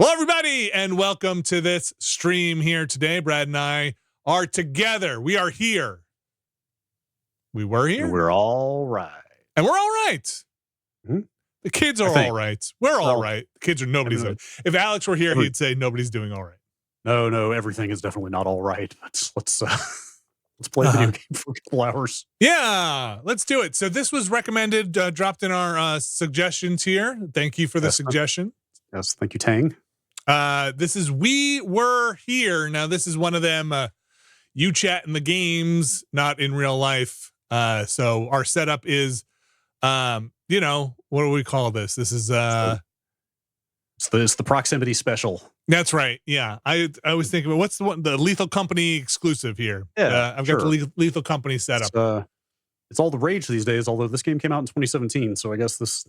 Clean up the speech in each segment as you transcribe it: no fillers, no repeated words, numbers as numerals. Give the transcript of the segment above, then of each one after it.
Hello, everybody, and welcome to this stream here today. Brad and I are together. We are here. We were here. And we're all right. And we're all right. Mm-hmm. The kids are all right. We're all right. The kids are nobody's. If Alex were here, he'd say nobody's doing all right. No, everything is definitely not all right. Let's play a video game for a couple hours. Yeah, let's do it. So this was recommended, dropped in our suggestions here. Thank you for the suggestion. Yes, thank you, Tang. This is We Were Here. Now, this is one of them, you chat in the games, not in real life. So our setup is, what do we call this? This is, it's the proximity special. That's right. Yeah. I was thinking, what's the Lethal Company exclusive here? Yeah, I've got the Lethal Company setup. It's all the rage these days, although this game came out in 2017. So I guess this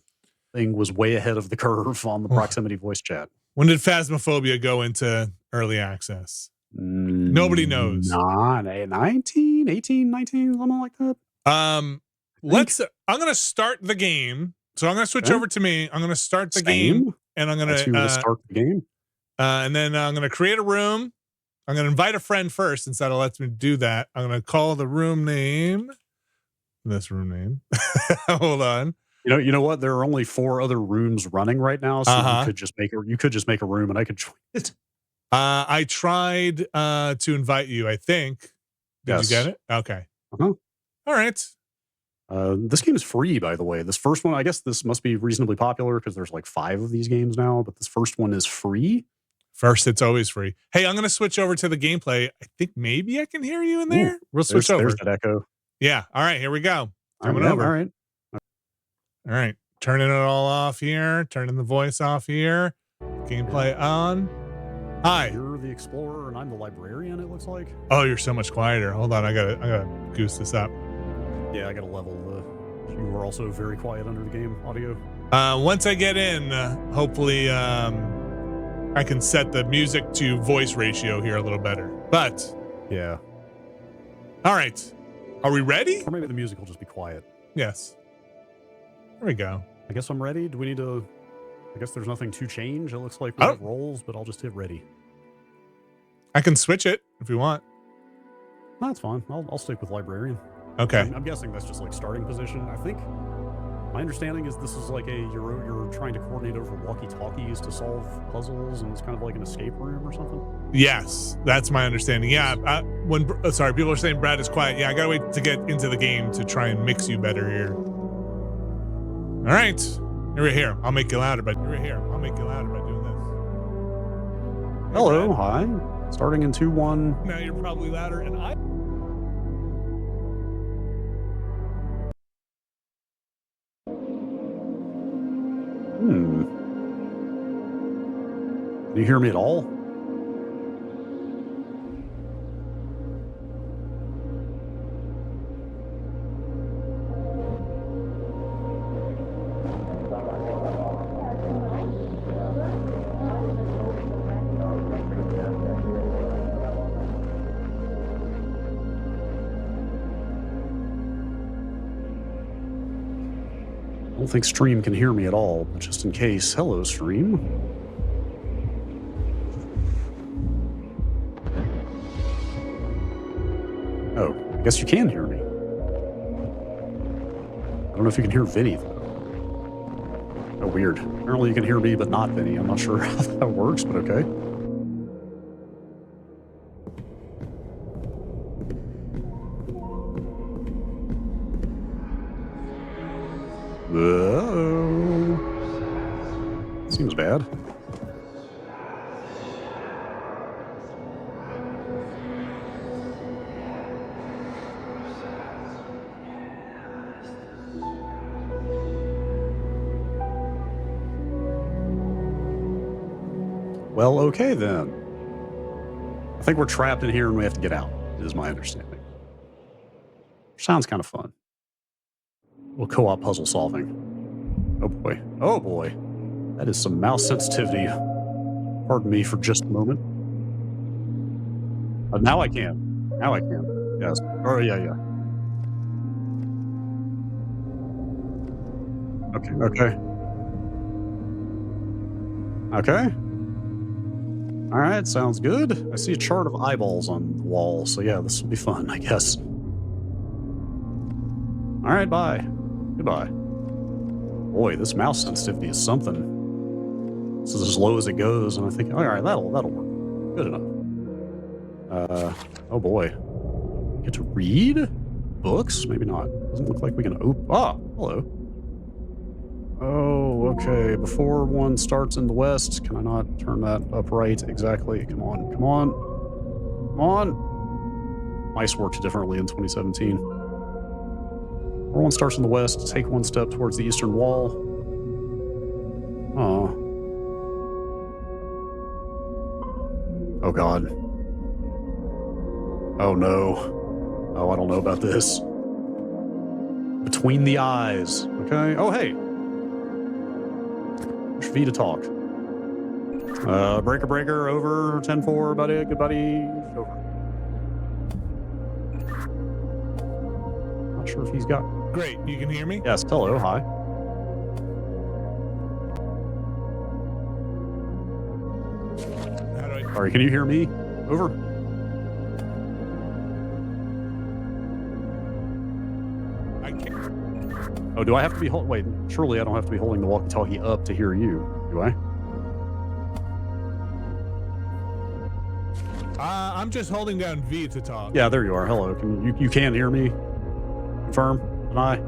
thing was way ahead of the curve on the proximity voice chat. When did Phasmophobia go into early access? Nobody knows. 19, 18, 19, something like that. I'm going to start the game. So I'm going to switch over to me. I'm going to start the game, and I'm going to start the game. And then I'm going to create a room. I'm going to invite a friend first, since that'll let me do that. I'm going to call the room name. This room name. Hold on. You know what? There are only 4 other rooms running right now, so you could just make a room, and I could join it. I tried to invite you. I think. Did you get it? Okay. Uh-huh. All right. This game is free, by the way. This first one, I guess this must be reasonably popular because there's like 5 of these games now, but this first one is free. First, it's always free. Hey, I'm going to switch over to the gameplay. I think maybe I can hear you in there. We'll switch over. There's that echo. Yeah. All right. Here we go. Coming over. All right. Turning it all off here. Turning the voice off here. Gameplay on. Hi. You're the explorer and I'm the librarian, it looks like. Oh, you're so much quieter. Hold on. I gotta goose this up. Yeah, I gotta level the. You were also very quiet under the game audio. Once I get in, hopefully I can set the music to voice ratio here a little better. But yeah. All right. Are we ready? Or maybe the music will just be quiet. Yes. There we go. I guess I'm ready. Do we need to... I guess there's nothing to change. It looks like we have rolls, but I'll just hit ready. I can switch it if you want. No, that's fine. I'll stick with librarian. Okay. I'm guessing that's just like starting position. I think my understanding is this is like you're trying to coordinate over walkie-talkies to solve puzzles, and it's kind of like an escape room or something. Yes, that's my understanding. Yeah. Sorry, people are saying Brad is quiet. Yeah, I gotta wait to get into the game to try and mix you better here. All right. Here. I'll make you louder by doing this. Hello, hi. Starting in 2-1. Now you're probably louder, and I. Can you hear me at all? I don't think stream can hear me at all, but just in case, hello stream. Oh, I guess you can hear me. I don't know if you can hear Vinny though. Oh, weird. Apparently you can hear me, but not Vinny. I'm not sure how that works, but okay. Seems bad. Well, okay then. I think we're trapped in here and we have to get out, is my understanding. Sounds kind of fun. Well, co-op puzzle solving. Oh boy. Oh boy. That is some mouse sensitivity. Pardon me for just a moment. Now I can. Now I can. Yes. Oh, yeah. Okay. All right, sounds good. I see a chart of eyeballs on the wall, so yeah, this will be fun, I guess. All right, bye. Goodbye. Boy, this mouse sensitivity is something. This is as low as it goes, and I think, all right, that'll work. Good enough. Oh boy. Get to read books? Maybe not. Doesn't look like we can open. Ah, hello. Oh, okay. Before one starts in the west, can I not turn that upright exactly? Come on, come on, come on. Mice worked differently in 2017. Before one starts in the west, take one step towards the eastern wall. Oh. Oh God. Oh no. Oh, I don't know about this. Between the eyes. Okay. Oh, hey. Push V to talk. Breaker, over. 10-4, buddy. Good buddy. Over. Not sure if he's got... Great. You can hear me? Yes. Hello. Hi. How do I... Sorry, can you hear me? Over. I can't... Oh, do I have to be wait, surely I don't have to be holding the walkie-talkie up to hear you, do I? I'm just holding down V to talk. Yeah, there you are. Hello. You can hear me? Confirm? Deny?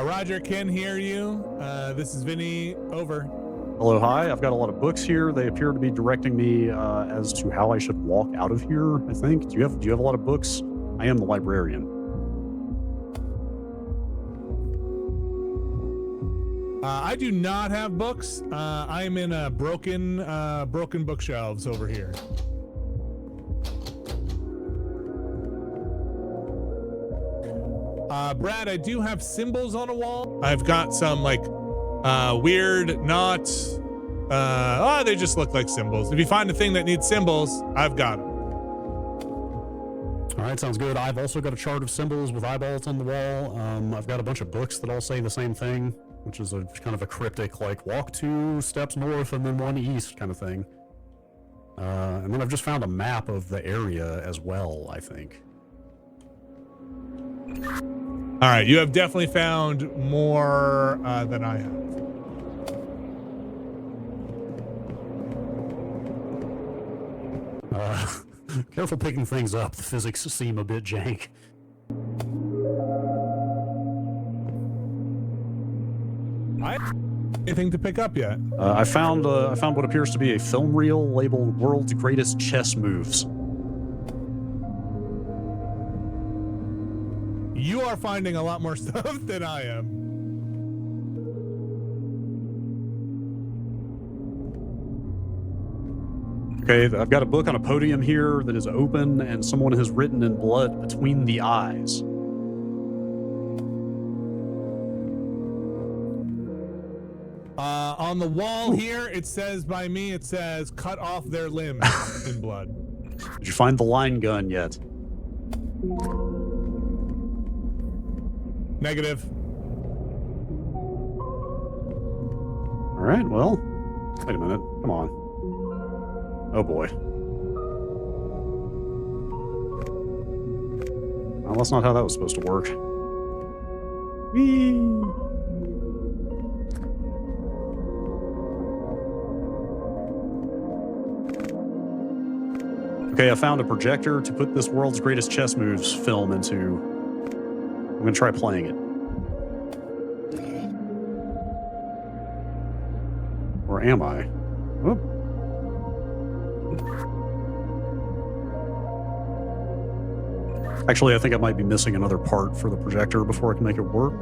Roger can hear you. This is Vinny. Over. Hello, hi. I've got a lot of books here. They appear to be directing me as to how I should walk out of here, I think. Do you have a lot of books? I am the librarian. I do not have books. I'm in a broken bookshelves over here. Brad, I do have symbols on a wall. I've got some like weird, not they just look like symbols. If you find a thing that needs symbols, I've got them. All right, sounds good. I've also got a chart of symbols with eyeballs on the wall. I've got a bunch of books that all say the same thing, which is a kind of a cryptic, like walk 2 steps north and then 1 east kind of thing. And then I've just found a map of the area as well, I think. All right, you have definitely found more than I have. Careful picking things up. The physics seem a bit jank. Anything to pick up yet? I found what appears to be a film reel labeled "World's Greatest Chess Moves." You are finding a lot more stuff than I am. Okay, I've got a book on a podium here that is open, and someone has written in blood between the eyes. On the wall here, it says by me, it says cut off their limbs in blood. Did you find the line gun yet? Negative. All right, well, wait a minute. Come on. Oh boy. Well, that's not how that was supposed to work. Whee! Okay, I found a projector to put this World's Greatest Chess Moves film into. I'm going to try playing it. Or am I? Oh. Actually, I think I might be missing another part for the projector before I can make it work.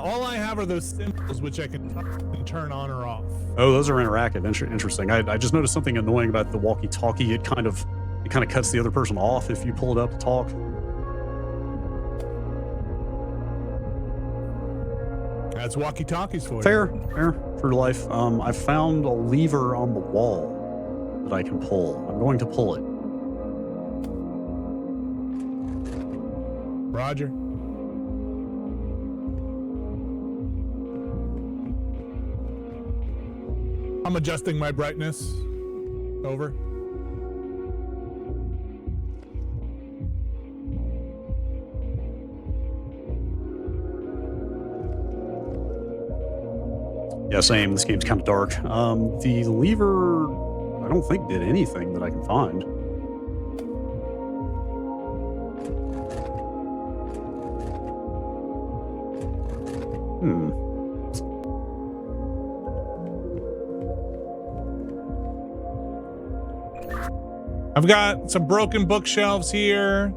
All I have are those symbols which I can touch and turn on or off. Oh, those are interactive. Interesting. I just noticed something annoying about the walkie-talkie. It kind of cuts the other person off if you pull it up to talk. That's walkie-talkies for you. Fair. True to life. I found a lever on the wall that I can pull. I'm going to pull it. Roger. I'm adjusting my brightness. Over. Yeah, same. This game's kind of dark. The lever, I don't think did anything that I can find. I've got some broken bookshelves here.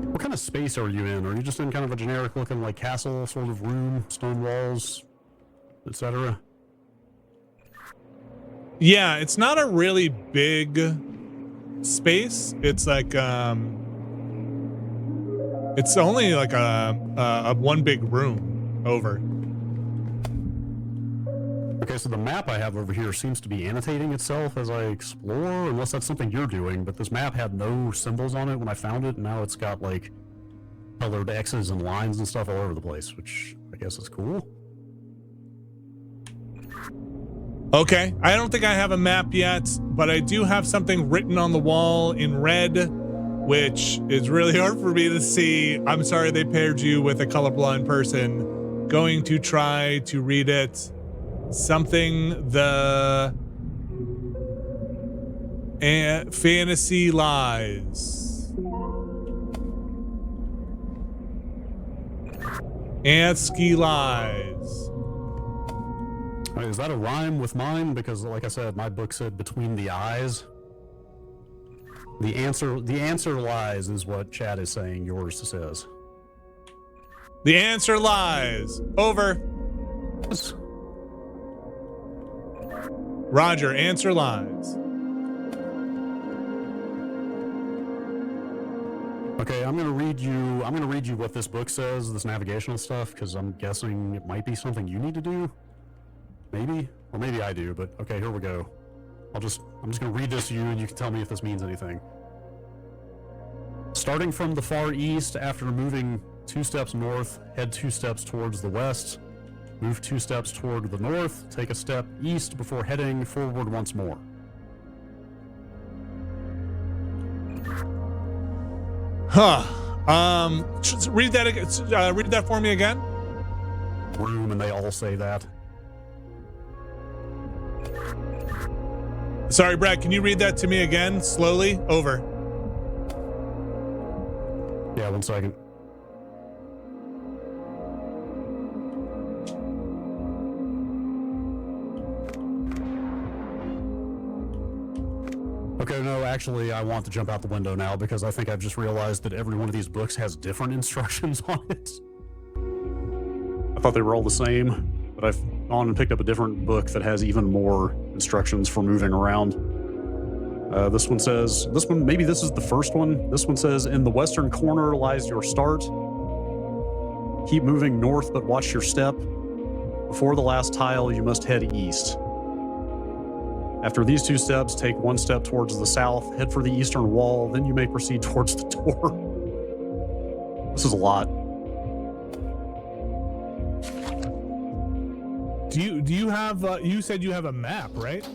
What kind of space are you in? Are you just in kind of a generic looking like castle sort of room, stone walls, etc.? Yeah, it's not a really big space. It's like it's only like a one big room. Over. Okay, so the map I have over here seems to be annotating itself as I explore, unless that's something you're doing, but this map had no symbols on it when I found it, and now it's got, like, colored X's and lines and stuff all over the place, which I guess is cool. Okay, I don't think I have a map yet, but I do have something written on the wall in red, which is really hard for me to see. I'm sorry they paired you with a colorblind person. Going to try to read it. Something the fantasy lies. Ansky lies. Wait, is that a rhyme with mine? Because like I said, my book said between the eyes. The answer lies is what chat is saying. Yours says. The answer lies. Over. Roger, answer lies. Okay, I'm gonna read you what this book says, this navigational stuff, because I'm guessing it might be something you need to do. Maybe? Or maybe I do, but okay, here we go. I'm just gonna read this to you and you can tell me if this means anything. Starting from the far east, after moving 2 steps north, head 2 steps towards the west. Move 2 steps toward the north, take a step east before heading forward once more. Huh. Read that again. Read that for me again. Room, and they all say that. Sorry, Brad, can you read that to me again, slowly? Over. Yeah, 1 second. Okay, no, actually, I want to jump out the window now because I think I've just realized that every one of these books has different instructions on it. I thought they were all the same, but I've gone and picked up a different book that has even more instructions for moving around. This one says, maybe this is the first one. This one says, in the western corner lies your start. Keep moving north, but watch your step. Before the last tile, you must head east. After these 2 steps, take 1 step towards the south, head for the eastern wall, then you may proceed towards the door. This is a lot. Do you have, you said you have a map, right?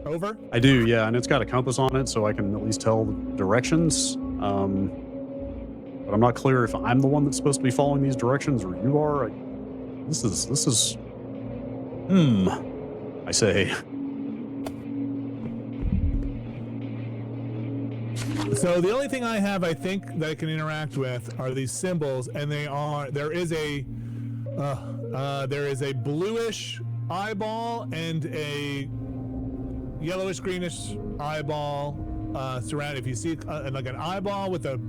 Over? I do, yeah, and it's got a compass on it, so I can at least tell the directions. But I'm not clear if I'm the one that's supposed to be following these directions or you are. This is, I say. So the only thing I have, I think, that I can interact with are these symbols, and there is a bluish eyeball and a yellowish greenish eyeball surrounded. If you see like an eyeball with a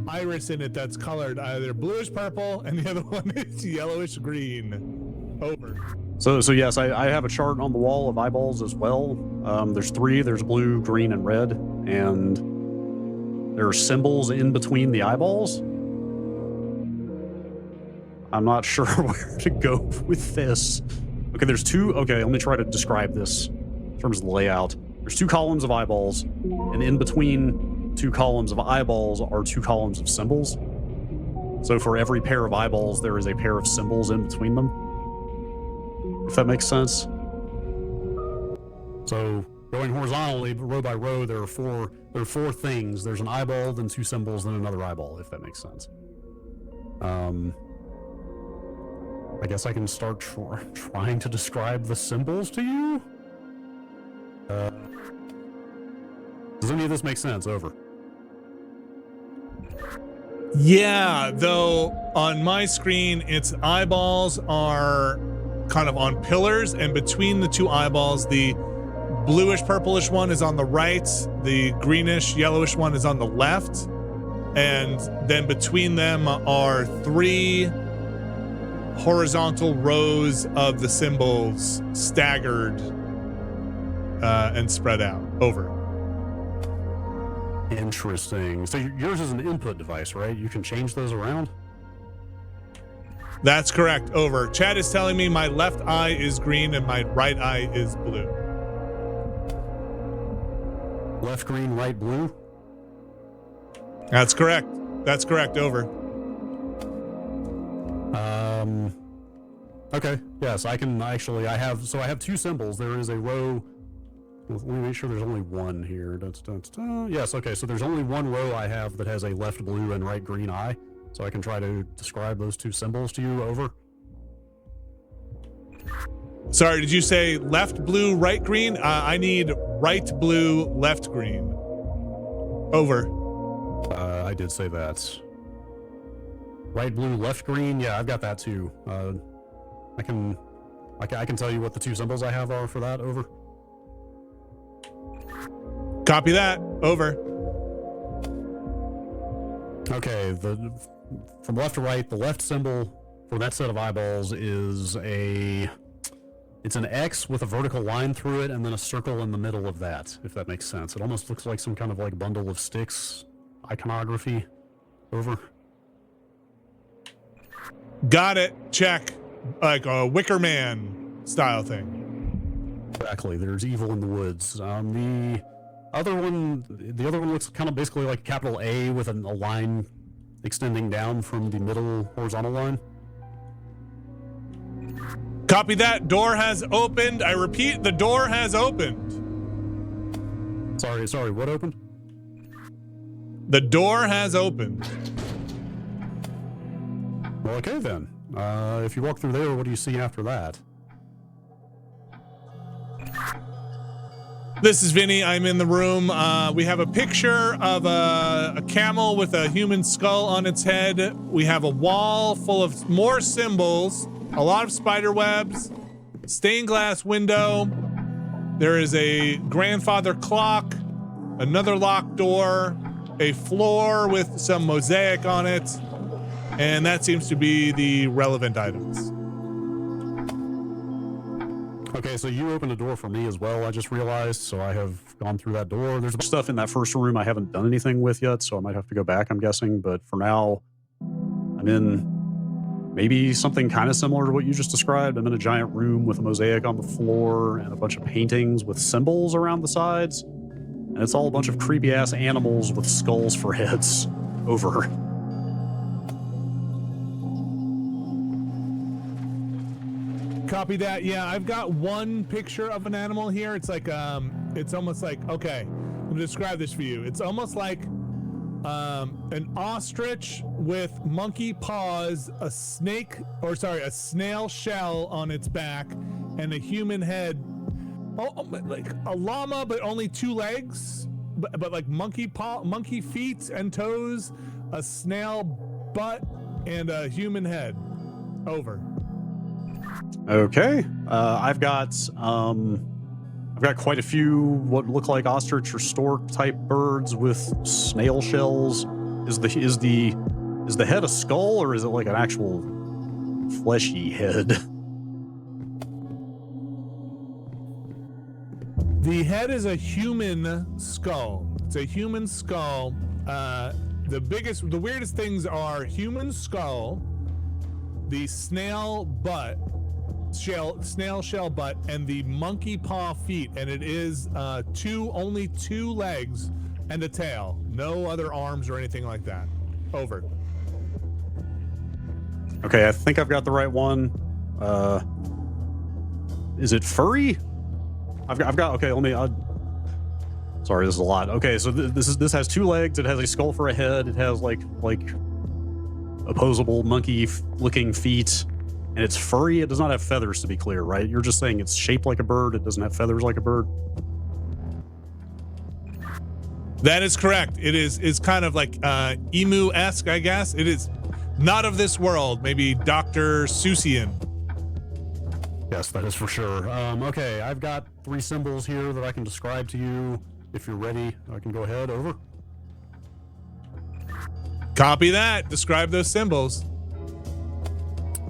iris in it that's colored either bluish purple, and the other one is yellowish green. Over. So yes, I have a chart on the wall of eyeballs as well. There's 3. There's blue, green, and red, and there are symbols in between the eyeballs. I'm not sure where to go with this. Okay, there's 2. Okay, let me try to describe this in terms of the layout. There's 2 columns of eyeballs, and in between 2 columns of eyeballs are 2 columns of symbols. So for every pair of eyeballs, there is a pair of symbols in between them. If that makes sense. So going horizontally, row by row, there are four things. There's an eyeball, then 2 symbols, then another eyeball, if that makes sense. I guess I can start trying to describe the symbols to you? Does any of this make sense? Over. Yeah, though on my screen, its eyeballs are kind of on pillars, and between the 2 eyeballs, the bluish purplish one is on the right, the greenish yellowish one is on the left, and then between them are 3 horizontal rows of the symbols staggered and spread out. Over. Interesting. So yours is an input device, right? You can change those around? That's correct. Over. Chat is telling me my left eye is green and my right eye is blue. Left green, right blue? That's correct. That's correct. Over. Okay. Yes, I can actually, I have 2 symbols. There is a row. Let me make sure there's only one here. Yes, okay, so there's only one row I have that has a left blue and right green eye. So I can try to describe those 2 symbols to you. Over. Sorry, did you say left blue, right green? I need right blue, left green. Over. I did say that. Right blue, left green. Yeah, I've got that too. I can tell you what the 2 symbols I have are for that. Over. Copy that. Over. Okay, from left to right, the left symbol for that set of eyeballs is it's an X with a vertical line through it and then a circle in the middle of that, if that makes sense. It almost looks like some kind of like bundle of sticks iconography. Over. Got it. Check. Like a Wicker Man style thing. Exactly. There's evil in the woods. The other one looks kind of basically like capital A with a line extending down from the middle horizontal line. Copy that. Door has opened. I repeat, the door has opened. Sorry, what opened? The door has opened. Well, okay then. If you walk through there, what do you see after that? This is Vinny. I'm in the room. We have a picture of a camel with a human skull on its head. We have a wall full of more symbols, a lot of spider webs, stained glass window. There is a grandfather clock, another locked door, a floor with some mosaic on it, and that seems to be the relevant items. Okay, so you opened a door for me as well, I just realized, so I have gone through that door. There's stuff in that first room I haven't done anything with yet, so I might have to go back, I'm guessing, but for now, I'm in maybe something kind of similar to what you just described. I'm in a giant room with a mosaic on the floor and a bunch of paintings with symbols around the sides, and it's all a bunch of creepy-ass animals with skulls for heads. Over. Copy that. Yeah, I've got one picture of an animal here. It's like, it's almost like, okay, let me describe this for you. It's almost like an ostrich with monkey paws, a snail shell on its back, and a human head. Like a llama, but only 2 legs, but like monkey feet and toes, a snail butt, and a human head. Over. Okay, I've got quite a few what look like ostrich or stork type birds with snail shells. Is the head a skull, or is it like an actual fleshy head? The head is a human skull. It's a human skull. The weirdest things are human skull, the snail butt, snail shell butt and the monkey paw feet, and it is only two legs and a tail. No other arms or anything like that. Over. Okay, I think I've got the right one. Is it furry? I've got. Okay, let me. Sorry, this is a lot. Okay, so this has two legs. It has a skull for a head. It has like opposable monkey-looking feet, and it's furry. It does not have feathers, to be clear, right? You're just saying it's shaped like a bird. It doesn't have feathers like a bird. That is correct. It is kind of like emu-esque, I guess. It is not of this world. Maybe Dr. Seussian. Yes, that is for sure. Okay, I've got 3 symbols here that I can describe to you. If you're ready, I can go ahead. Over. Copy that. Describe those symbols.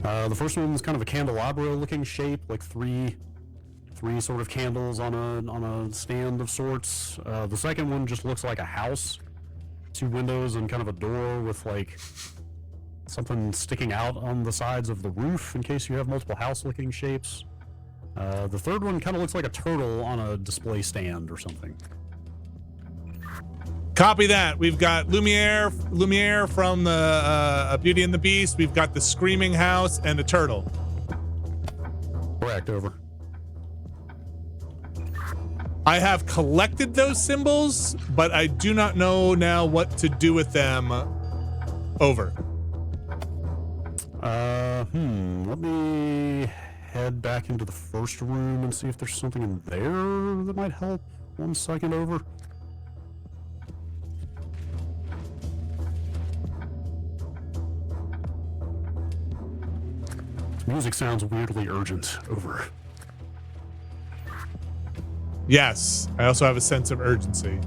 The first one is kind of a candelabra-looking shape, like three sort of candles on a stand of sorts. The second one just looks like a house, 2 windows and kind of a door with like something sticking out on the sides of the roof in case you have multiple house-looking shapes. The third one kind of looks like a turtle on a display stand or something. Copy that. We've got Lumiere from the Beauty and the Beast. We've got the screaming house and a turtle. Correct. Over. I have collected those symbols, but I do not know now what to do with them. Over. Let me head back into the first room and see if there's something in there that might help. 1 second. Over. Music sounds weirdly urgent. Over. Yes, I also have a sense of urgency.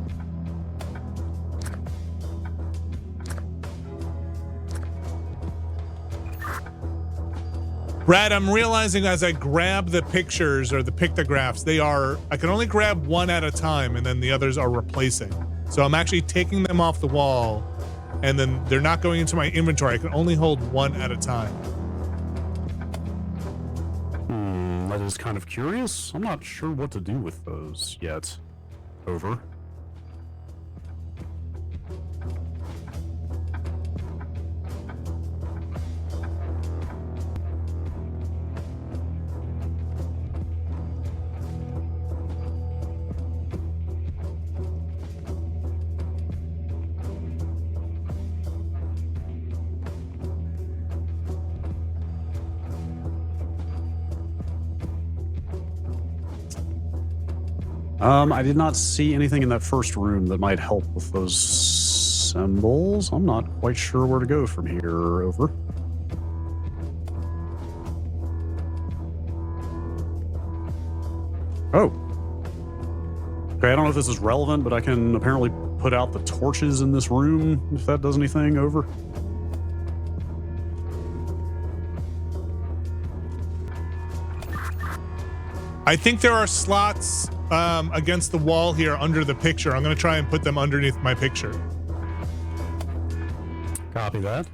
Brad, I'm realizing as I grab the pictures or the pictographs, I can only grab one at a time and then the others are replacing. So I'm actually taking them off the wall and then they're not going into my inventory. I can only hold one at a time. That is kind of curious. I'm not sure what to do with those yet. Over. I did not see anything in that first room that might help with those symbols. I'm not quite sure where to go from here. Over. Oh. Okay, I don't know if this is relevant, but I can apparently put out the torches in this room, if that does anything. Over. I think there are slots against the wall here under the picture. I'm going to try and put them underneath my picture. Copy that.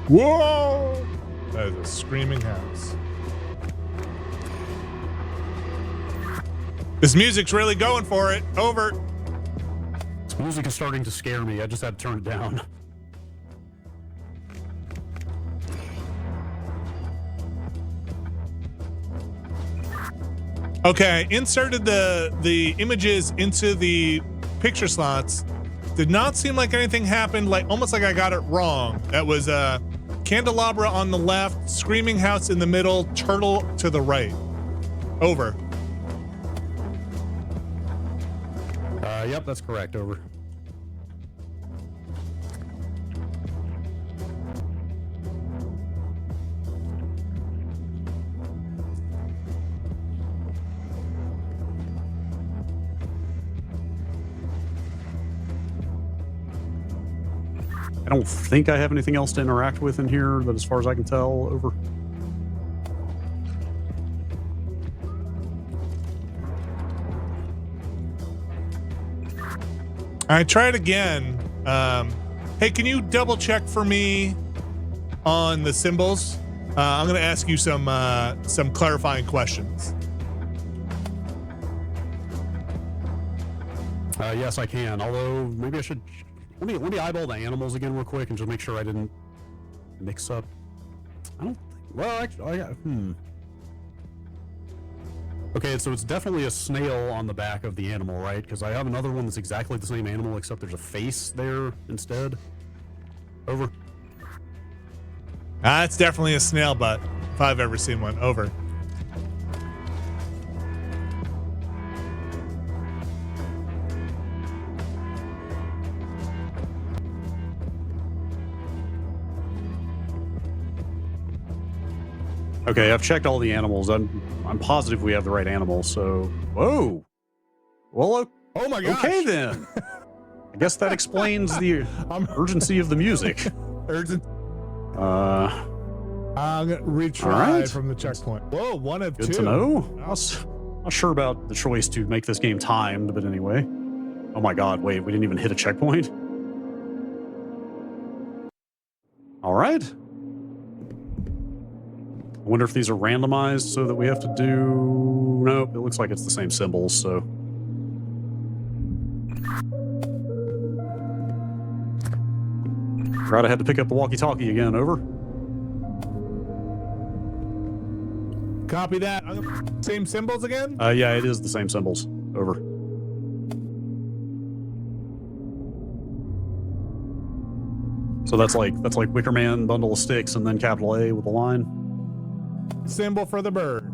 Whoa! That is a screaming house. This music's really going for it. Over. This music is starting to scare me. I just had to turn it down. Okay, inserted the images into the picture slots. Did not seem like anything happened, like almost like I got it wrong. That was a candelabra on the left, screaming house in the middle, turtle to the right. Over. Yep, that's correct. Over. I don't think I have anything else to interact with in here, that as far as I can tell. Over. I try it again. Hey, can you double check for me on the symbols? I'm going to ask you some clarifying questions. Yes, I can. Although maybe I should let me eyeball the animals again real quick and just make sure I didn't mix up. I don't think. Well, actually, Okay, so it's definitely a snail on the back of the animal, right? Because I have another one that's exactly the same animal, except there's a face there instead. Over. It's definitely a snail butt, if I've ever seen one. Over. Okay, I've checked all the animals. I'm positive we have the right animal. So, whoa. Well, Oh my gosh. okay then. I guess that explains the urgency of the music. Urgent. I'm gonna retry right. from the checkpoint. Whoa, one of Good two. to know. I was not sure about the choice to make this game timed, but anyway. Oh my god, wait, we didn't even hit a checkpoint? All right. I wonder if these are randomized so that we have to do... Nope, it looks like it's the same symbols, so... Right, I had to pick up the walkie-talkie again, over. Copy that. Same symbols again? Yeah, it is the same symbols, over. So that's like Wicker Man, bundle of sticks, and then capital A with a line. Symbol for the bird.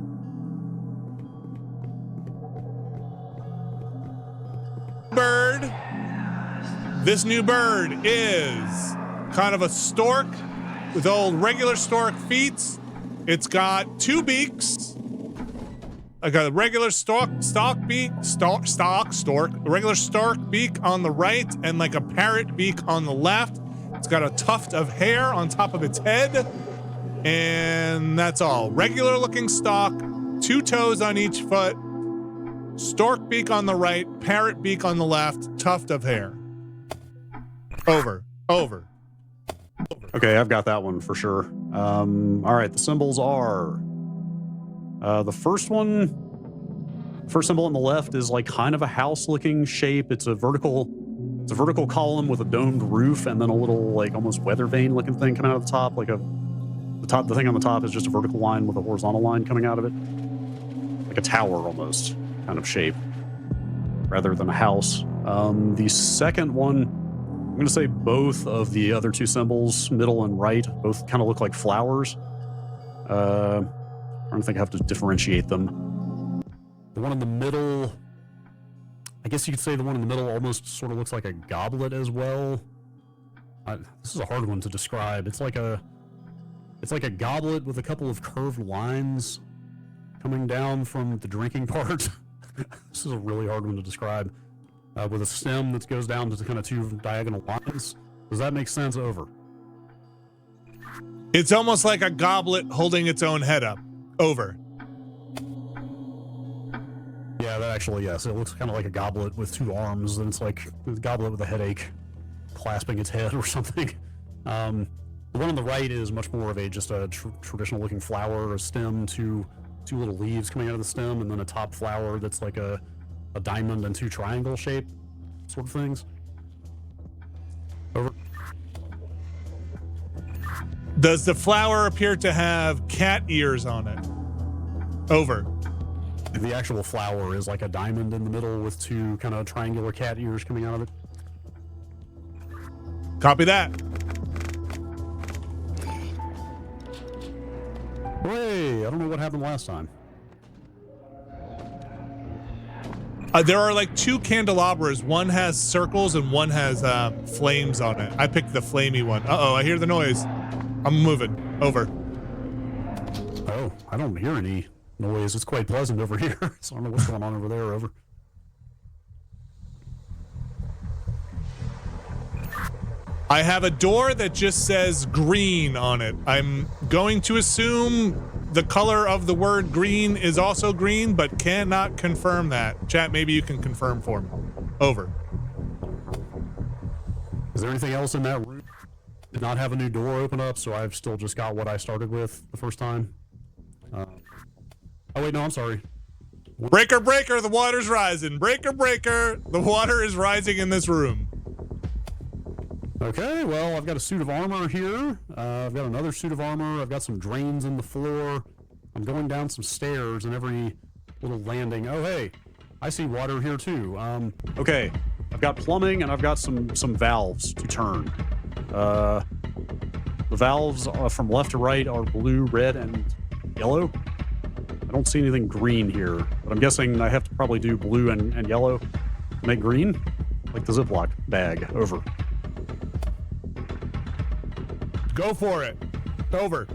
Bird. This new bird is kind of a stork with old regular stork feet. It's got two beaks, like a regular stork beak, a regular stork beak on the right, and like a parrot beak on the left. It's got a tuft of hair on top of its head. And that's all. Regular looking stalk, two toes on each foot, stork beak on the right, parrot beak on the left, tuft of hair. Over. Okay, I've got that one for sure. All right, the symbols are the first symbol on the left is like kind of a house looking shape. It's a vertical column with a domed roof and then a little like almost weather vane looking thing coming out of the top, the thing on the top is just a vertical line with a horizontal line coming out of it. Like a tower almost kind of shape rather than a house. The second one, I'm going to say both of the other two symbols, middle and right, both kind of look like flowers. I don't think I have to differentiate them. The one in the middle, I guess you could say the one in the middle almost sort of looks like a goblet as well. This is a hard one to describe. It's like a goblet with a couple of curved lines coming down from the drinking part. This is a really hard one to describe. With a stem that goes down to kind of two diagonal lines. Does that make sense? Over. It's almost like a goblet holding its own head up. Over. Yeah, that actually, yes. It looks kind of like a goblet with two arms, and it's like a goblet with a headache clasping its head or something. The one on the right is much more of just a traditional looking flower, a stem, two little leaves coming out of the stem, and then a top flower that's like a diamond and two triangle shape sort of things. Over. Does the flower appear to have cat ears on it? Over. The actual flower is like a diamond in the middle with two kind of triangular cat ears coming out of it. Copy that. Hey, I don't know what happened last time. There are like two candelabras. One has circles and one has flames on it. I picked the flamey one. Uh-oh, I hear the noise. I'm moving. Over. Oh, I don't hear any noise. It's quite pleasant over here. So I don't know what's going on over there. Over. I have a door that just says green on it. I'm going to assume the color of the word green is also green, but cannot confirm that. Chat, maybe you can confirm for me. Over. Is there anything else in that room? Did not have a new door open up, so I've still just got what I started with the first time. Oh wait, no, I'm sorry. Breaker, breaker, the water's rising. Breaker, breaker, the water is rising in this room. Okay, well, I've got a suit of armor here. I've got another suit of armor. I've got some drains in the floor. I'm going down some stairs and every little landing. Oh, hey, I see water here too. Okay, I've got plumbing and I've got some valves to turn. The valves from left to right are blue, red, and yellow. I don't see anything green here, but I'm guessing I have to probably do blue and yellow to make green, like the Ziploc bag. Over. Go for it. Over.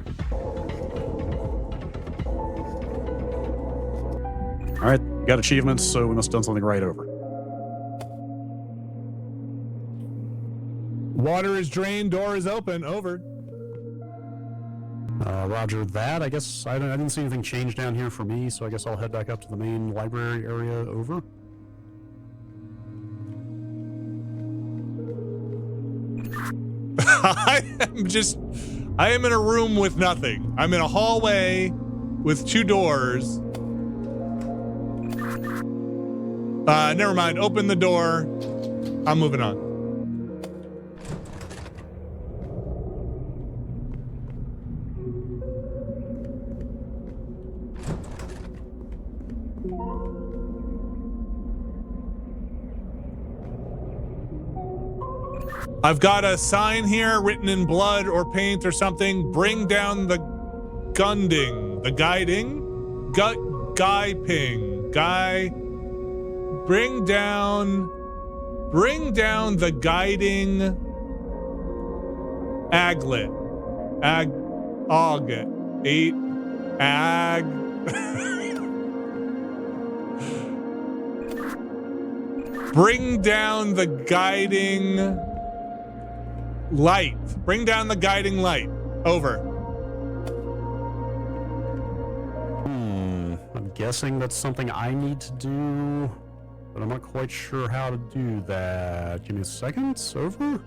All right, got achievements, so we must have done something right. Over. Water is drained, door is open. Over. Roger that. I guess I didn't see anything change down here for me, so I guess I'll head back up to the main library area. Over. I am in a room with nothing. I'm in a hallway with 2 doors. Never mind. Open the door. I'm moving on. I've got a sign here written in blood or paint or something. Bring down the gunding. The guiding? Guy ping. Guy. Bring down the guiding aglet. Aglet. 8. Ag. Bring down the guiding light. Bring down the guiding light. Over. I'm guessing that's something I need to do, but I'm not quite sure how to do that. Give me a second. Over.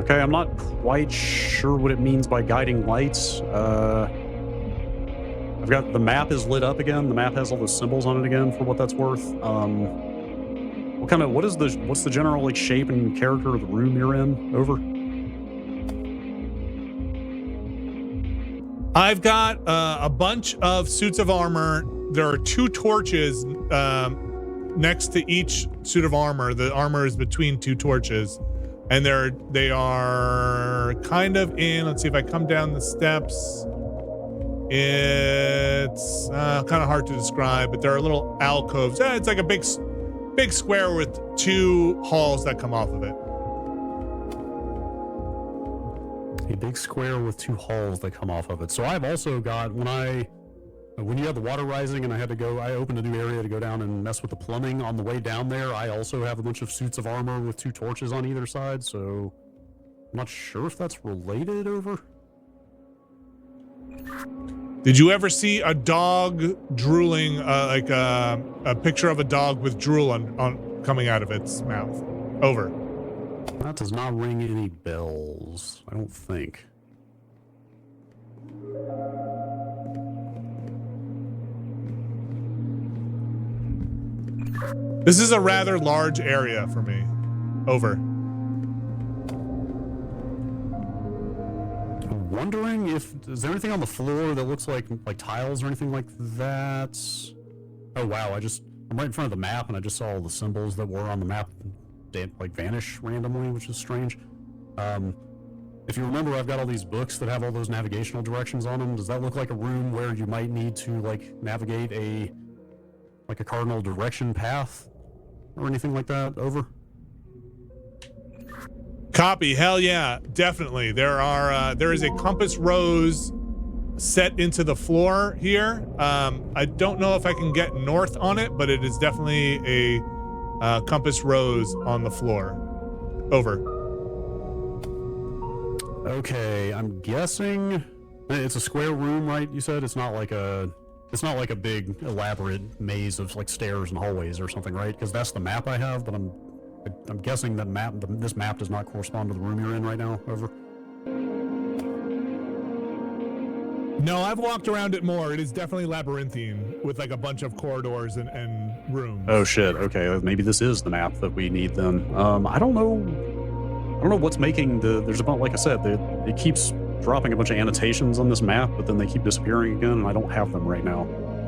Okay, I'm not quite sure what it means by guiding lights. I've got the map is lit up again. The map has all the symbols on it again, for what that's worth. What's the general like shape and character of the room you're in? Over. I've got a bunch of suits of armor. There are 2 torches next to each suit of armor. The armor is between 2 torches. And they are kind of in, let's see if I come down the steps. It's kind of hard to describe, but there are little alcoves. It's like a big square with 2 halls that come off of it. A big square with 2 halls that come off of it. So I've also got, when you had the water rising and I opened a new area to go down and mess with the plumbing on the way down there, I also have a bunch of suits of armor with 2 torches on either side, so I'm not sure if that's related. Over. Did you ever see a dog drooling, like a picture of a dog with drool on coming out of its mouth? Over. That does not ring any bells, I don't think. This is a rather large area for me. Over. I'm wondering is there anything on the floor that looks like tiles or anything like that? Oh wow, I'm right in front of the map and I just saw all the symbols that were on the map like vanish randomly, which is strange. If you remember, I've got all these books that have all those navigational directions on them. Does that look like a room where you might need to like navigate a cardinal direction path or anything like that? Over. Copy. Hell yeah, definitely. There is a compass rose set into the floor here. I don't know if I can get north on it, but it is definitely Compass rose on the floor. Over. Okay, I'm guessing it's a square room, right? You said it's not like a big elaborate maze of like stairs and hallways or something, right? Because that's the map I have, but I'm guessing that this map does not correspond to the room you're in right now. Over. No, I've walked around it more. It is definitely labyrinthine with like a bunch of corridors and rooms. Oh shit. Okay, maybe this is the map that we need then. I don't know what's making there's about, like I said, it keeps dropping a bunch of annotations on this map, but then they keep disappearing again, and I don't have them right now.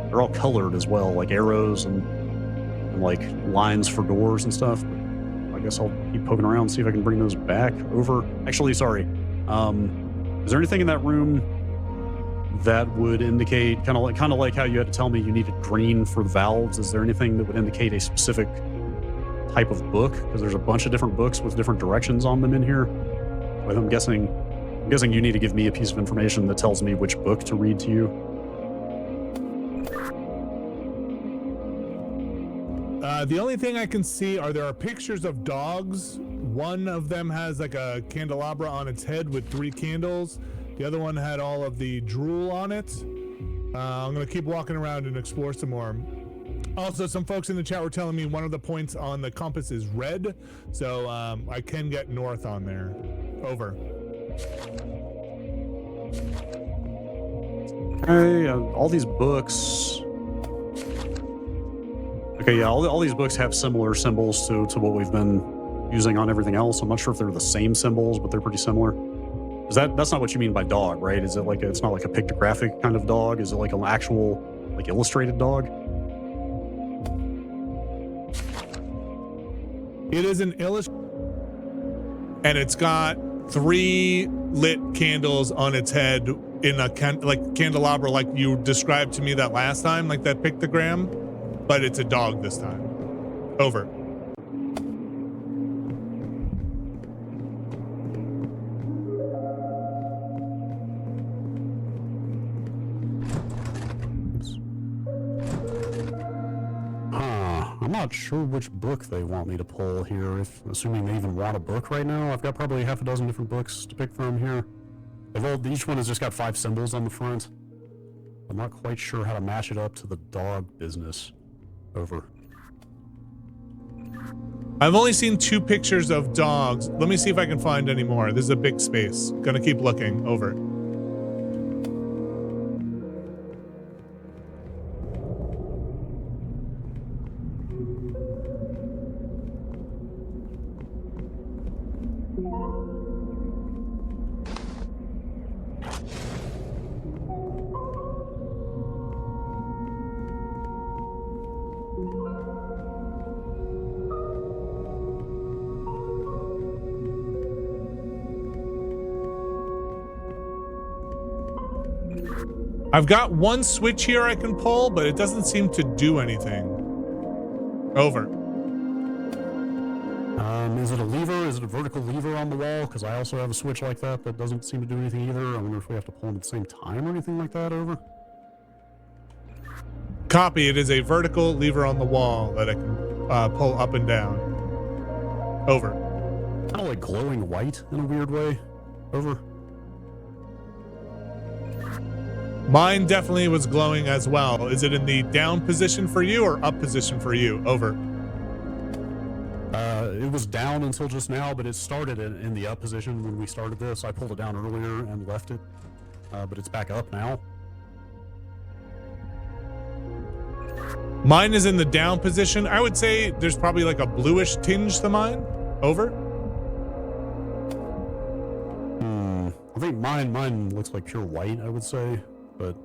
They're all colored as well, like arrows and like lines for doors and stuff. But I guess I'll keep poking around and see if I can bring those back. Over. Actually, sorry. Is there anything in that room that would indicate kind of like how you had to tell me you needed green for the valves? Is there anything that would indicate a specific type of book? Because there's a bunch of different books with different directions on them in here. But I'm guessing you need to give me a piece of information that tells me which book to read to you. The only thing I can see there are pictures of dogs. One of them has like a candelabra on its head with 3 candles. The other one had all of the drool on it. I'm going to keep walking around and explore some more. Also, some folks in the chat were telling me one of the points on the compass is red, so I can get north on there. Over. Okay, all these books. Okay, yeah, all these books have similar symbols to what we've been using on everything else. I'm not sure if they're the same symbols, but they're pretty similar. That's not what you mean by dog, right? Is it like it's not like a pictographic kind of dog? Is it like an actual like illustrated dog? It is an and it's got 3 lit candles on its head in a candelabra, like you described to me that last time, like that pictogram, but it's a dog this time. Over. I'm not sure which book they want me to pull here, assuming they even want a book right now. I've got probably half a dozen different books to pick from here. Each one has just got 5 symbols on the front. I'm not quite sure how to match it up to the dog business. Over. I've only seen 2 pictures of dogs. Let me see if I can find any more. This is a big space. Gonna keep looking. Over. I've got 1 switch here I can pull, but it doesn't seem to do anything. Over. Is it a lever? Is it a vertical lever on the wall? Because I also have a switch like that doesn't seem to do anything either. I wonder if we have to pull them at the same time or anything like that. Over. Copy. It is a vertical lever on the wall that I can pull up and down. Over. Kind of like glowing white in a weird way. Over. Mine definitely was glowing as well. Is it in the down position for you or up position for you? Over. It was down until just now, but it started in the up position when we started this. I pulled it down earlier and left it, but it's back up now. Mine is in the down position. I would say there's probably like a bluish tinge to mine. Over. I think mine looks like pure white, I would say, but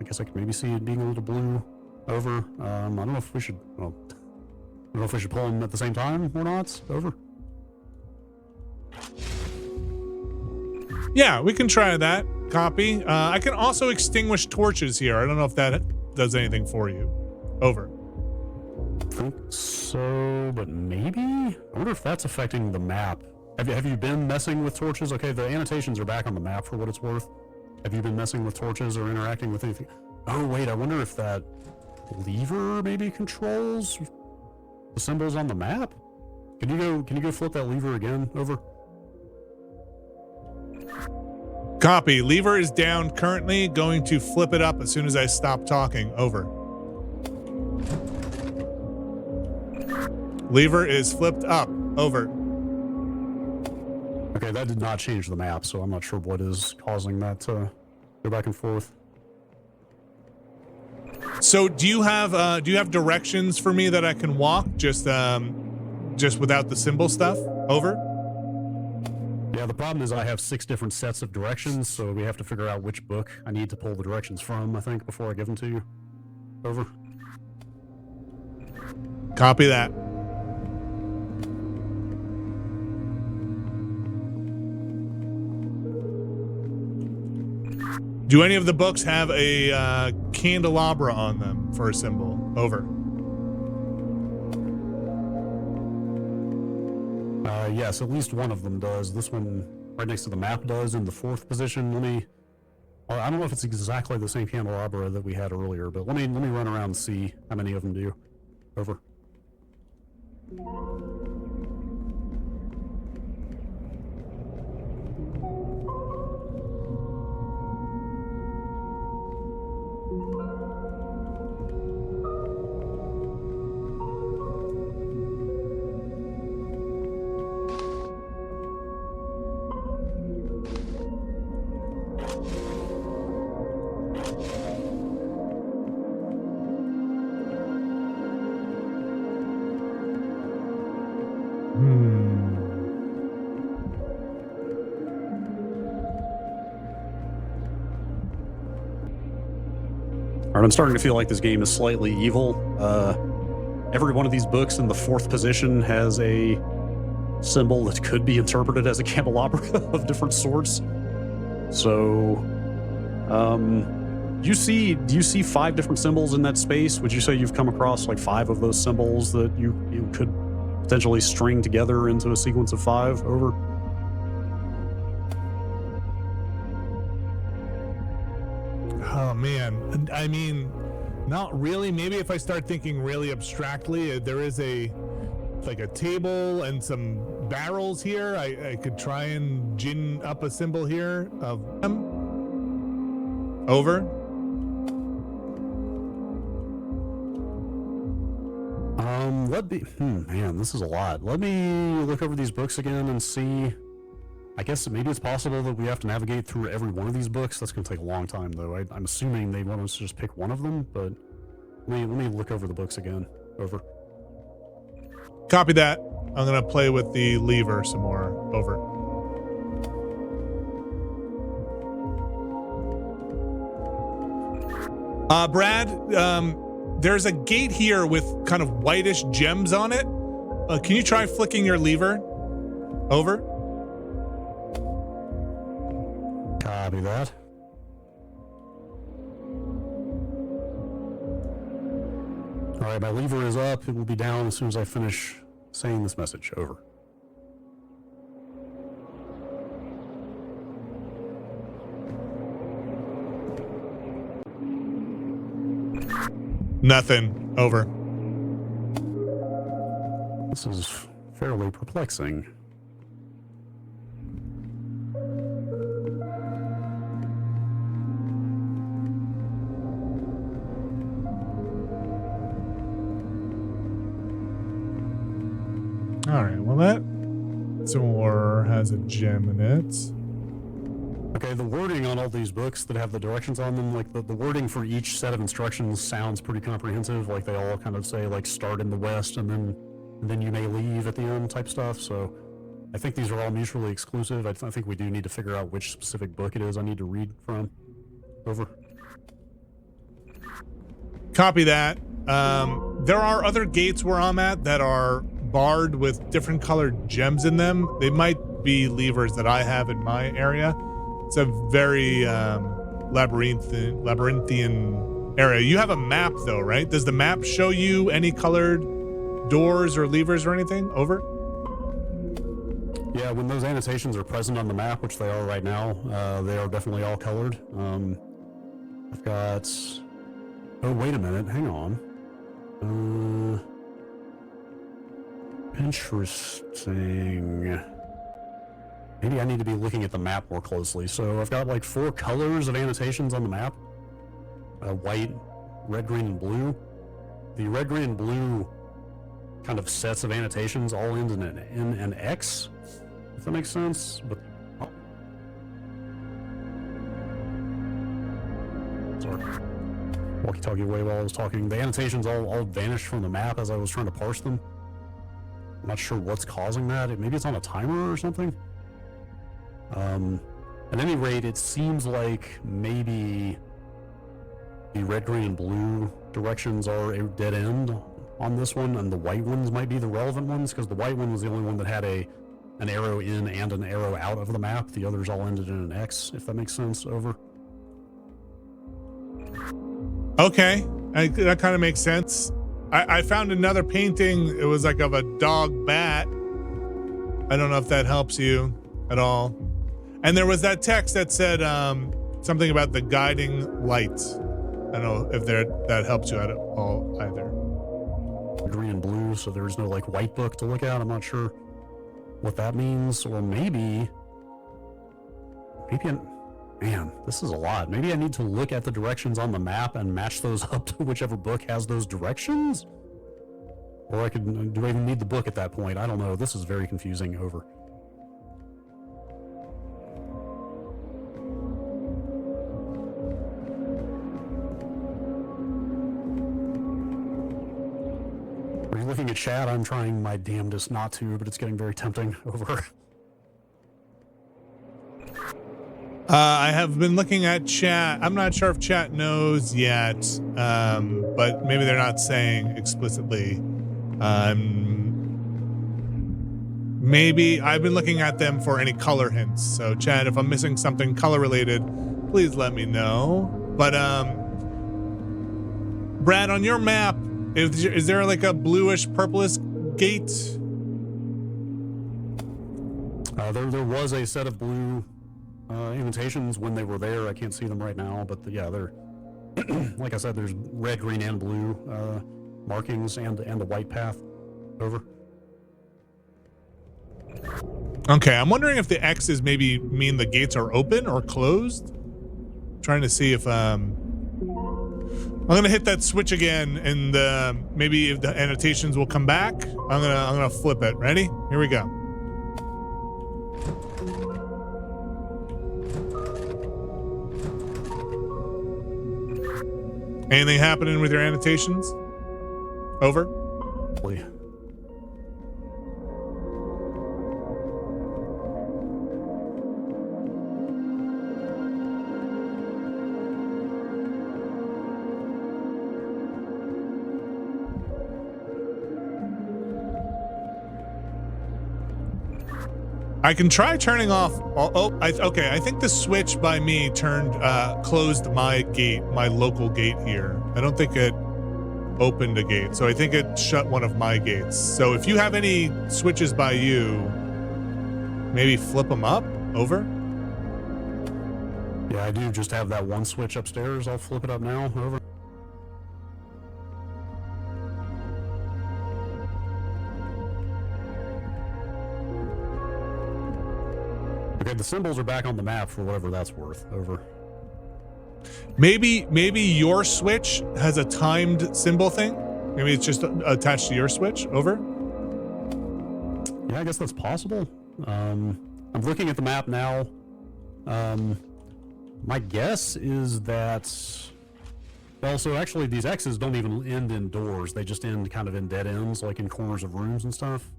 I guess I can maybe see it being a little blue. Over. I don't know if we should. Well, I don't know if we should pull them at the same time or not. Over. Yeah, we can try that. Copy. I can also extinguish torches here. I don't know if that does anything for you. Over. I think so, but maybe? I wonder if that's affecting the map. Have you been messing with torches? Okay, the annotations are back on the map for what it's worth. Have you been messing with torches or interacting with anything? Oh, wait, I wonder if that lever maybe controls the symbols on the map? Can you go flip that lever again? Over. Copy. Lever is down currently. Going to flip it up as soon as I stop talking. Over. Lever is flipped up. Over. Okay, that did not change the map, so I'm not sure what is causing that to go back and forth. So do you have directions for me that I can walk just without the symbol stuff? Over. Yeah, the problem is I have 6 different sets of directions, so we have to figure out which book I need to pull the directions from, I think, before I give them to you. Over. Copy that. Do any of the books have a candelabra on them for a symbol? Over. Yes, at least one of them does. This one right next to the map does in the 4th position. I don't know if it's exactly the same candelabra that we had earlier, but let me run around and see how many of them do. Over. Alright, I'm starting to feel like this game is slightly evil. Every one of these books in the 4th position has a symbol that could be interpreted as a candelabra of different sorts. So, do you see 5 different symbols in that space? Would you say you've come across like 5 of those symbols that you could potentially string together into a sequence of 5? Over. Oh man, I mean, not really. Maybe if I start thinking really abstractly, there is like a table and some barrels here. I could try and gin up a symbol here of them. Over. Man, this is a lot. Let me look over these books again and see. I guess maybe it's possible that we have to navigate through every one of these books. That's going to take a long time, though. I'm assuming they want us to just pick one of them, but let me look over the books again. Over. Copy that. I'm going to play with the lever some more. Over. Brad, there's a gate here with kind of whitish gems on it. Can you try flicking your lever? Over. Copy that. All right, my lever is up. It will be down as soon as I finish saying this message. Over. Nothing. Over. This is fairly perplexing. All right, well that door has a gem in it. Okay, the wording on all these books that have the directions on them, like the wording for each set of instructions sounds pretty comprehensive. Like they all kind of say like start in the west and then you may leave at the end type stuff. So I think these are all mutually exclusive. I think we do need to figure out which specific book it is I need to read from. Over. Copy that. There are other gates where I'm at that are barred with different colored gems in them. They might be levers that I have in my area. It's a very labyrinthian area. You have a map though, right? Does the map show you any colored doors or levers or anything? Over. Yeah, when those annotations are present on the map, which they are right now, they are definitely all colored. I've got... Oh, wait a minute. Hang on. Interesting. Maybe I need to be looking at the map more closely. So I've got like 4 colors of annotations on the map. White, red, green, and blue. The red, green, and blue kind of sets of annotations all end in an N and X, if that makes sense. But sorry, walkie-talkie away while I was talking. The annotations all vanished from the map as I was trying to parse them. I'm not sure what's causing that. Maybe it's on a timer or something. At any rate, it seems like maybe the red, green, and blue directions are a dead end on this one, and the white ones might be the relevant ones, because the white one was the only one that had an arrow in and an arrow out of the map. The others all ended in an X, if that makes sense. Over. Okay, that kind of makes sense. I found another painting. It was like of a dog bat. I don't know if that helps you at all. And there was that text that said something about the guiding lights. I don't know if that helps you at all either. Green and blue, so there's no like white book to look at. I'm not sure what that means. Or maybe man, this is a lot. Maybe I need to look at the directions on the map and match those up to whichever book has those directions? Or do I even need the book at that point? I don't know. This is very confusing. Over. Are you looking at chat? I'm trying my damnedest not to, but it's getting very tempting. Over. I have been looking at chat. I'm not sure if chat knows yet, but maybe they're not saying explicitly. Maybe I've been looking at them for any color hints. So chat, if I'm missing something color related, please let me know. But Brad, on your map, is there like a bluish purplish gate? There was a set of blue invitations when they were there. I can't see them right now, but yeah, they're like I said, there's red, green, and blue markings and the white path. Over. Okay, I'm wondering if the X's maybe mean the gates are open or closed. I'm trying to see if I'm gonna hit that switch again, and maybe if the annotations will come back. I'm gonna flip it. Ready? Here we go. Anything happening with your annotations? Over. I can try turning off. Okay. I think the switch by me closed my gate, my local gate here. I don't think it opened a gate, so I think it shut one of my gates. So if you have any switches by you, maybe flip them up. Over. Yeah, I do just have that one switch upstairs. I'll flip it up now. Over. Okay, the symbols are back on the map for whatever that's worth. Over. Maybe your switch has a timed symbol thing. Maybe it's just attached to your switch. Over. Yeah, I guess that's possible. I'm looking at the map now. My guess is that, well, so actually these X's don't even end in doors. They just end kind of in dead ends, like in corners of rooms and stuff.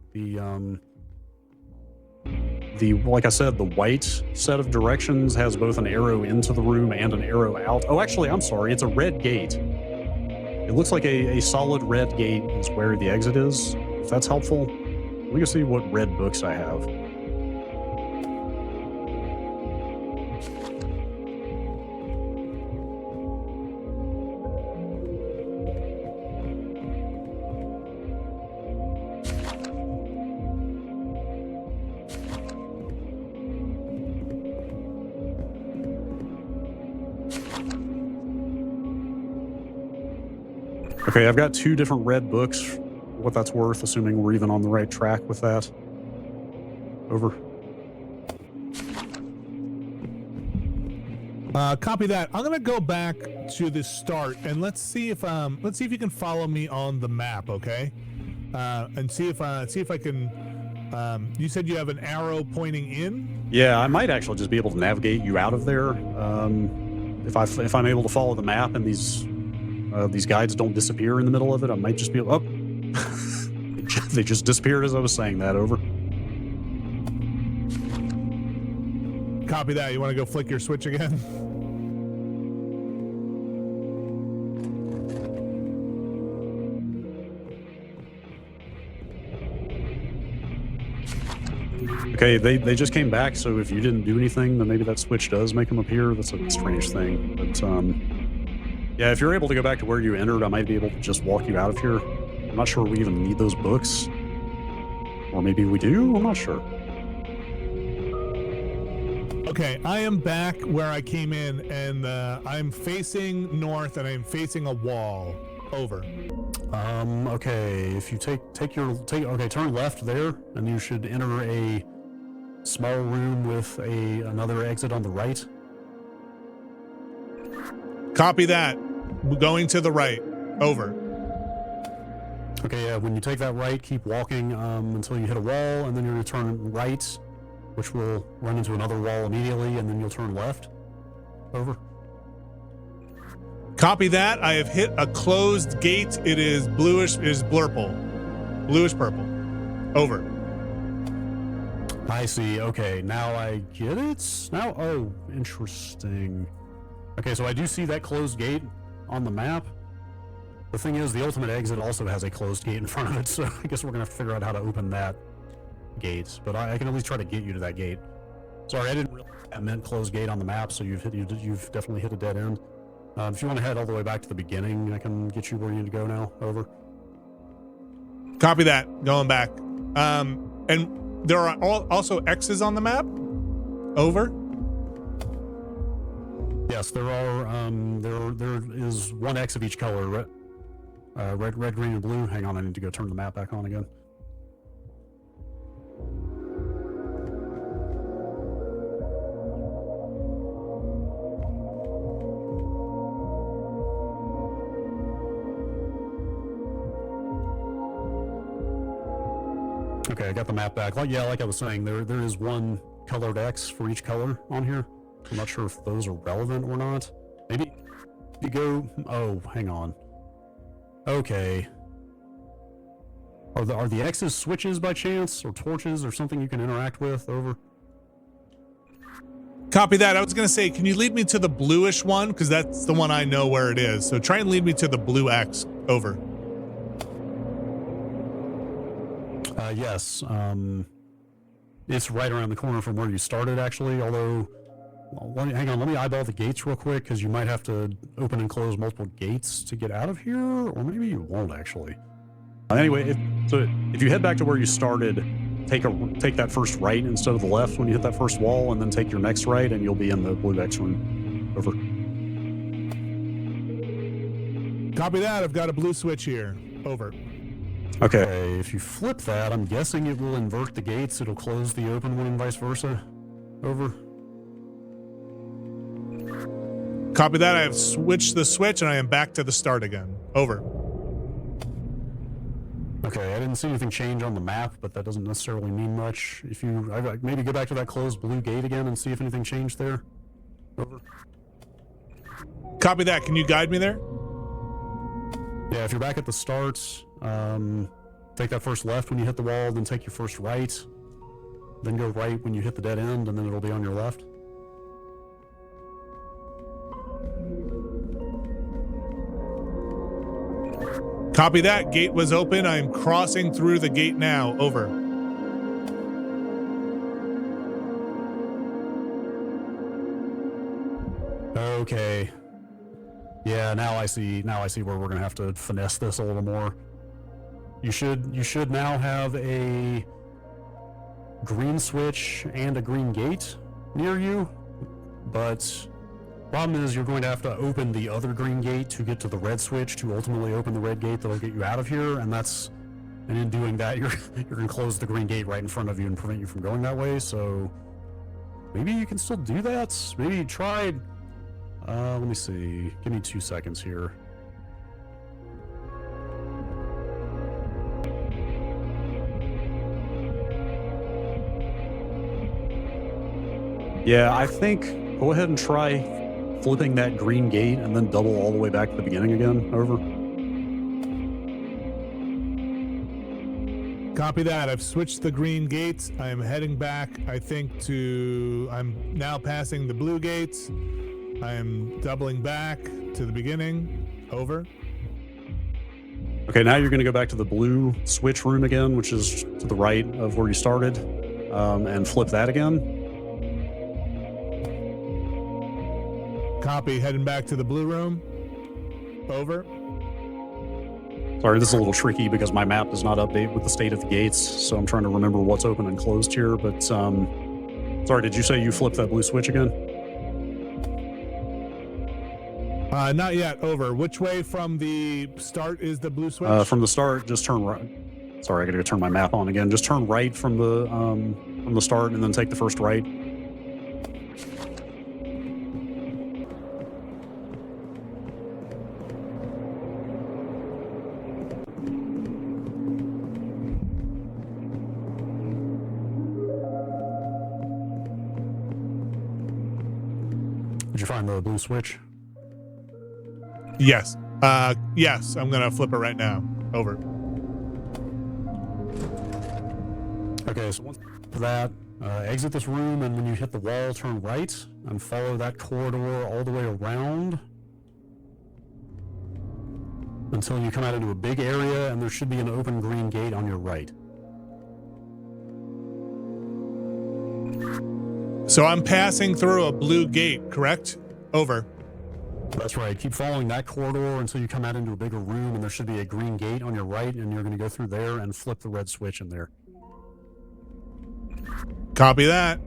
Like I said, the white set of directions has both an arrow into the room and an arrow out. Oh, actually, I'm sorry. It's a red gate. It looks like a solid red gate is where the exit is. If that's helpful, we can see what red books I have. Okay, I've got 2 different red books what that's worth, assuming we're even on the right track with that. Over. Copy that. I'm gonna go back to the start and let's see if you can follow me on the map, okay? And see if I can. You said you have an arrow pointing in. Yeah, I might actually just be able to navigate you out of there. If I'm able to follow the map and these guides don't disappear in the middle of it, I might just be able. Oh, they just disappeared as I was saying that. Over. Copy that. You want to go flick your switch again? Okay, they just came back, so if you didn't do anything, then maybe that switch does make them appear. That's a strange thing. But yeah, if you're able to go back to where you entered, I might be able to just walk you out of here. I'm not sure we even need those books. Or maybe we do? I'm not sure. Okay, I am back where I came in, and I'm facing north, and I'm facing a wall. Over. Okay, if you turn left there, and you should enter a small room with another exit on the right. Copy that. We're going to the right. Over. Okay, yeah, when you take that right, keep walking until you hit a wall, and then you're going to turn right, which will run into another wall immediately, and then you'll turn left. Over. Copy that. I have hit a closed gate. It is bluish. It is blurple. Bluish purple. Over. I see. Okay, now I get it. Now, oh, interesting. Okay, so I do see that closed gate on the map. The thing is, the ultimate exit also has a closed gate in front of it, so I guess we're gonna have to figure out how to open that gate. But I can at least try to get you to that gate. Sorry, I didn't realize that meant closed gate on the map, so you've definitely hit a dead end. If you want to head all the way back to the beginning, I can get you where you need to go now. Over. Copy that. Going back. And there are also X's on the map. Over. Yes, there are. There is one X of each color. Red, green, and blue. Hang on, I need to go turn the map back on again. Okay, I got the map back. Like I was saying, there is one colored X for each color on here. I'm not sure if those are relevant or not. Maybe you go. Oh, hang on. Okay. Are the X's switches by chance, or torches, or something you can interact with? Over. Copy that. I was gonna say, can you lead me to the bluish one, because that's the one I know where it is. So try and lead me to the blue X. Over. Yes. It's right around the corner from where you started, actually. Although, hang on, let me eyeball the gates real quick, because you might have to open and close multiple gates to get out of here, or maybe you won't actually. Anyway, if you head back to where you started, take that first right instead of the left when you hit that first wall, and then take your next right, and you'll be in the blue X room. Over. Copy that. I've got a blue switch here. Over. Okay, if you flip that, I'm guessing it will invert the gates. It'll close the open one and vice versa. Over. Copy that. I have switched the switch and I am back to the start again. Over. Okay, I didn't see anything change on the map, but that doesn't necessarily mean much. If you maybe go back to that closed blue gate again and see if anything changed there. Over. Copy that. Can you guide me there? Yeah, if you're back at the start, take that first left when you hit the wall, then take your first right, then go right when you hit the dead end, and then it'll be on your left. Copy that. Gate was open. I am crossing through the gate now. Over. Okay. Yeah, now I see where we're gonna have to finesse this a little more. You should now have a green switch and a green gate near you, but problem is you're going to have to open the other green gate to get to the red switch to ultimately open the red gate that'll get you out of here, and that's And in doing that, you're going to close the green gate right in front of you and prevent you from going that way. So maybe you can still do that. Maybe try. Let me see. Give me 2 seconds here. Yeah, I think go ahead and try flipping that green gate and then double all the way back to the beginning again. Over. Copy that. I've switched the green gates. I am heading back, I think, I'm now passing the blue gates. I am doubling back to the beginning. Over. Okay, now you're going to go back to the blue switch room again, which is to the right of where you started, and flip that again. Copy. Heading back to the blue room. Over. Sorry, this is a little tricky because my map does not update with the state of the gates, so I'm trying to remember what's open and closed here. But sorry, did you say you flipped that blue switch again? Not yet. Over. Which way from the start is the blue switch? From the start, just turn right. Sorry, I got to go turn my map on again. Just turn right from the start, and then take the first right. Did you find the blue switch? Yes. Yes. I'm gonna flip it right now. Over. Okay, so once that, exit this room, and when you hit the wall, turn right and follow that corridor all the way around until you come out into a big area, and there should be an open green gate on your right. So I'm passing through a blue gate, correct? Over. That's right. Keep following that corridor until you come out into a bigger room, and there should be a green gate on your right, and you're going to go through there and flip the red switch in there. Copy that.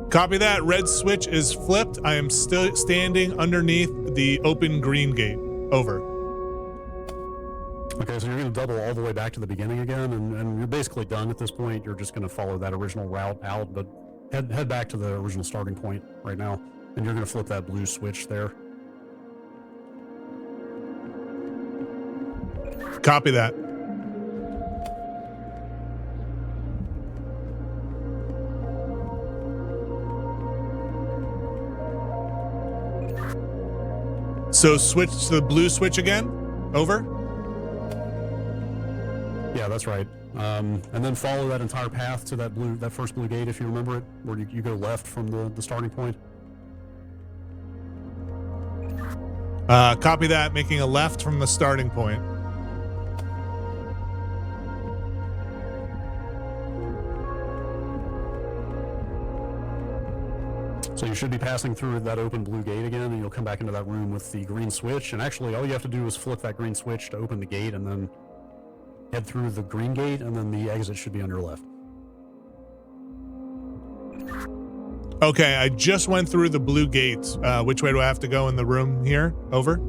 Copy that. Red switch is flipped. I am still standing underneath the open green gate. Over. Okay, so you're going to double all the way back to the beginning again, and you're basically done at this point. You're just going to follow that original route out, but head back to the original starting point right now, and you're going to flip that blue switch there. Copy that. So switch to the blue switch again. Over. Yeah, that's right. And then follow that entire path to that first blue gate, if you remember it, where you go left from the starting point. Copy that. Making a left from the starting point. So you should be passing through that open blue gate again, and you'll come back into that room with the green switch. And actually, all you have to do is flip that green switch to open the gate, and then head through the green gate, and then the exit should be on your left. Okay, I just went through the blue gate. Which way do I have to go in the room here? Over.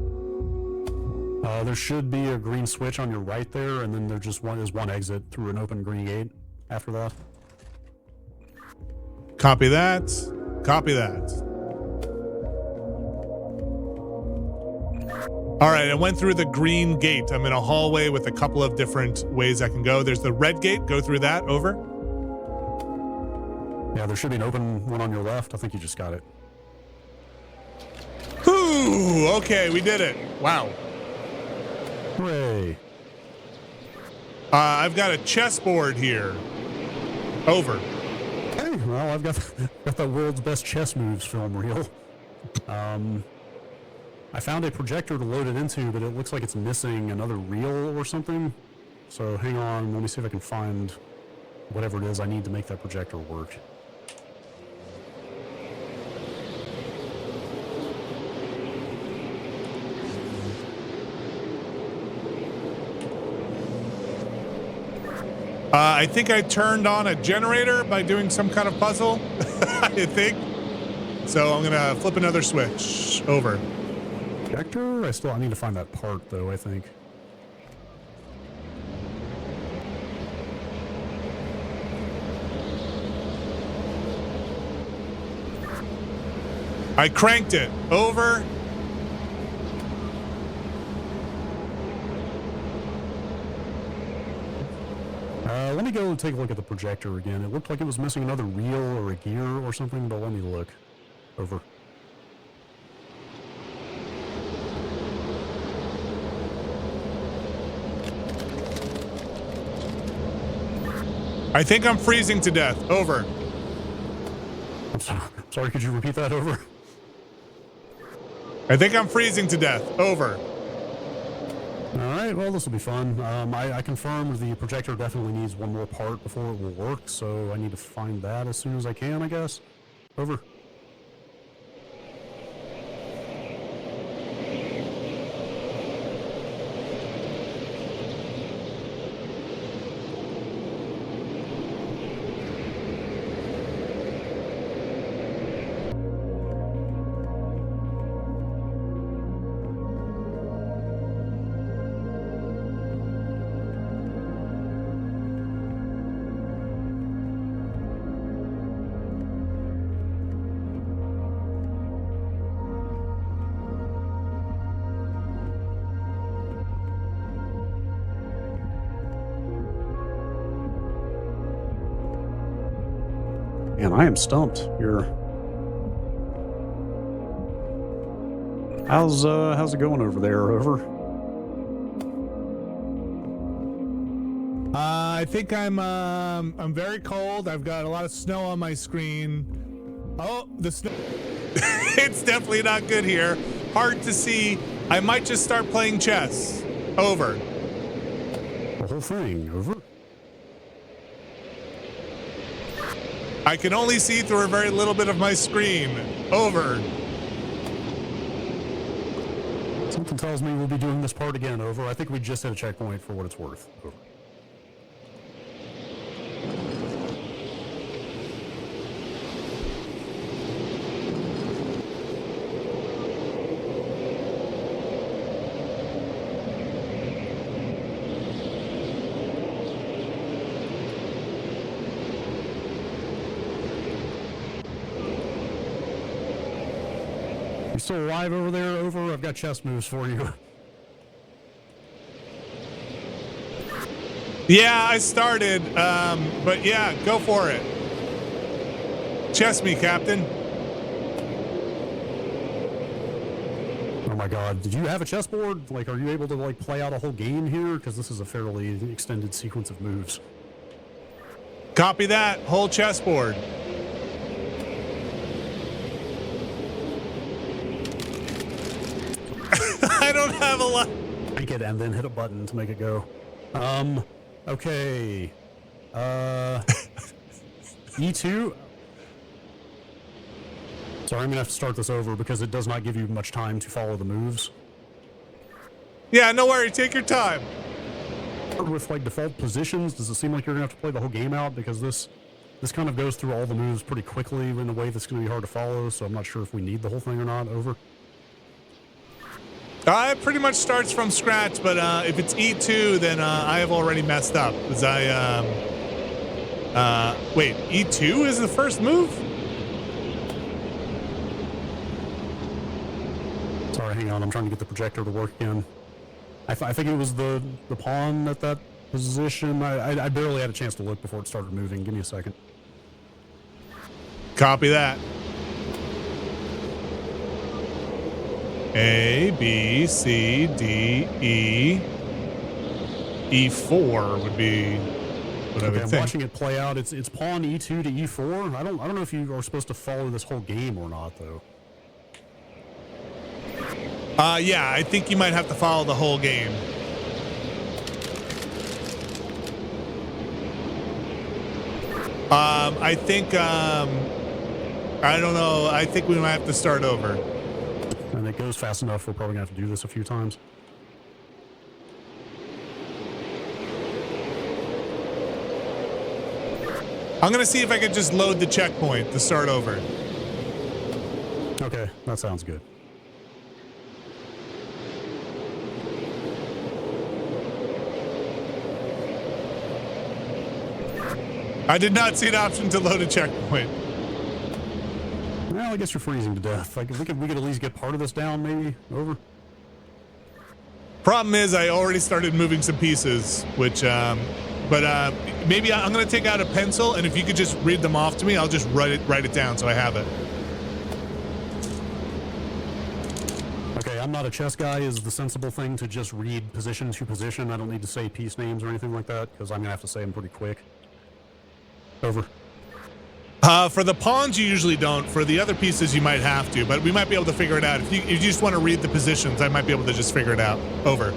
There should be a green switch on your right there, and then there's one exit through an open green gate after that. Copy that. Copy that. All right, I went through the green gate. I'm in a hallway with a couple of different ways I can go. There's the red gate. Go through that. Over. Yeah, there should be an open one on your left. I think you just got it. Whew, okay, we did it. Wow. Hooray. I've got a chessboard here. Over. Hey, well, I've got the world's best chess moves film reel. I found a projector to load it into, but it looks like it's missing another reel or something. So hang on, let me see if I can find whatever it is I need to make that projector work. I think I turned on a generator by doing some kind of puzzle. I think. So I'm gonna flip another switch. Over. Projector? I need to find that part though, I think. I cranked it. Over. Let me go and take a look at the projector again. It looked like it was missing another reel or a gear or something, but let me look. Over. I think I'm freezing to death. Over. I'm sorry, could you repeat that? Over? I think I'm freezing to death. Over. Alright, well, this will be fun. I confirmed the projector definitely needs one more part before it will work, so I need to find that as soon as I can, I guess. Over. Man, I am stumped. How's it going over there? Over. I think I'm very cold. I've got a lot of snow on my screen. Oh, the snow. It's definitely not good here. Hard to see. I might just start playing chess. Over. The whole thing. Over. I can only see through a very little bit of my screen. Over. Something tells me we'll be doing this part again. Over. I think we just hit a checkpoint for what it's worth. Over. You still alive over there? Over. I've got chess moves for you. Yeah, I started, but yeah, go for it. Chess me, Captain. Oh my god, did you have a chessboard? Like, are you able to, like, play out a whole game here? Because this is a fairly extended sequence of moves. Copy that. Whole chessboard. I don't have a lot. Crank it and then hit a button to make it go. Okay. E2. Sorry, I'm gonna have to start this over because it does not give you much time to follow the moves. Yeah, no worry. Take your time. With like default positions, does it seem like you're gonna have to play the whole game out? Because this kind of goes through all the moves pretty quickly in a way that's gonna be hard to follow, so I'm not sure if we need the whole thing or not. Over. It pretty much starts from scratch, but if it's E2, then I have already messed up. Because wait, E2 is the first move? Sorry, hang on, I'm trying to get the projector to work again. I think it was the pawn at that position. I barely had a chance to look before it started moving. Give me a second. Copy that. A, B, C, D, E. E4 would be what I would I'm think. watching it play out. It's pawn E2 to E4. I don't know if you are supposed to follow this whole game or not, though. Yeah, I think you might have to follow the whole game. I think I don't know. I think we might have to start over. And it goes fast enough. We're probably gonna have to do this a few times. I'm gonna see if I can just load the checkpoint to start over. Okay, that sounds good. I did not see an option to load a checkpoint. Well, I guess you're freezing to death. Like, if we could at least get part of this down, maybe. Over. Problem is, I already started moving some pieces, which, maybe I'm going to take out a pencil, and if you could just read them off to me, I'll just write it down so I have it. Okay, I'm not a chess guy. Is the sensible thing to just read position to position? I don't need to say piece names or anything like that, because I'm going to have to say them pretty quick. Over. For the pawns, you usually don't. For the other pieces, you might have to, but we might be able to figure it out. If you just want to read the positions, I might be able to just figure it out. Over.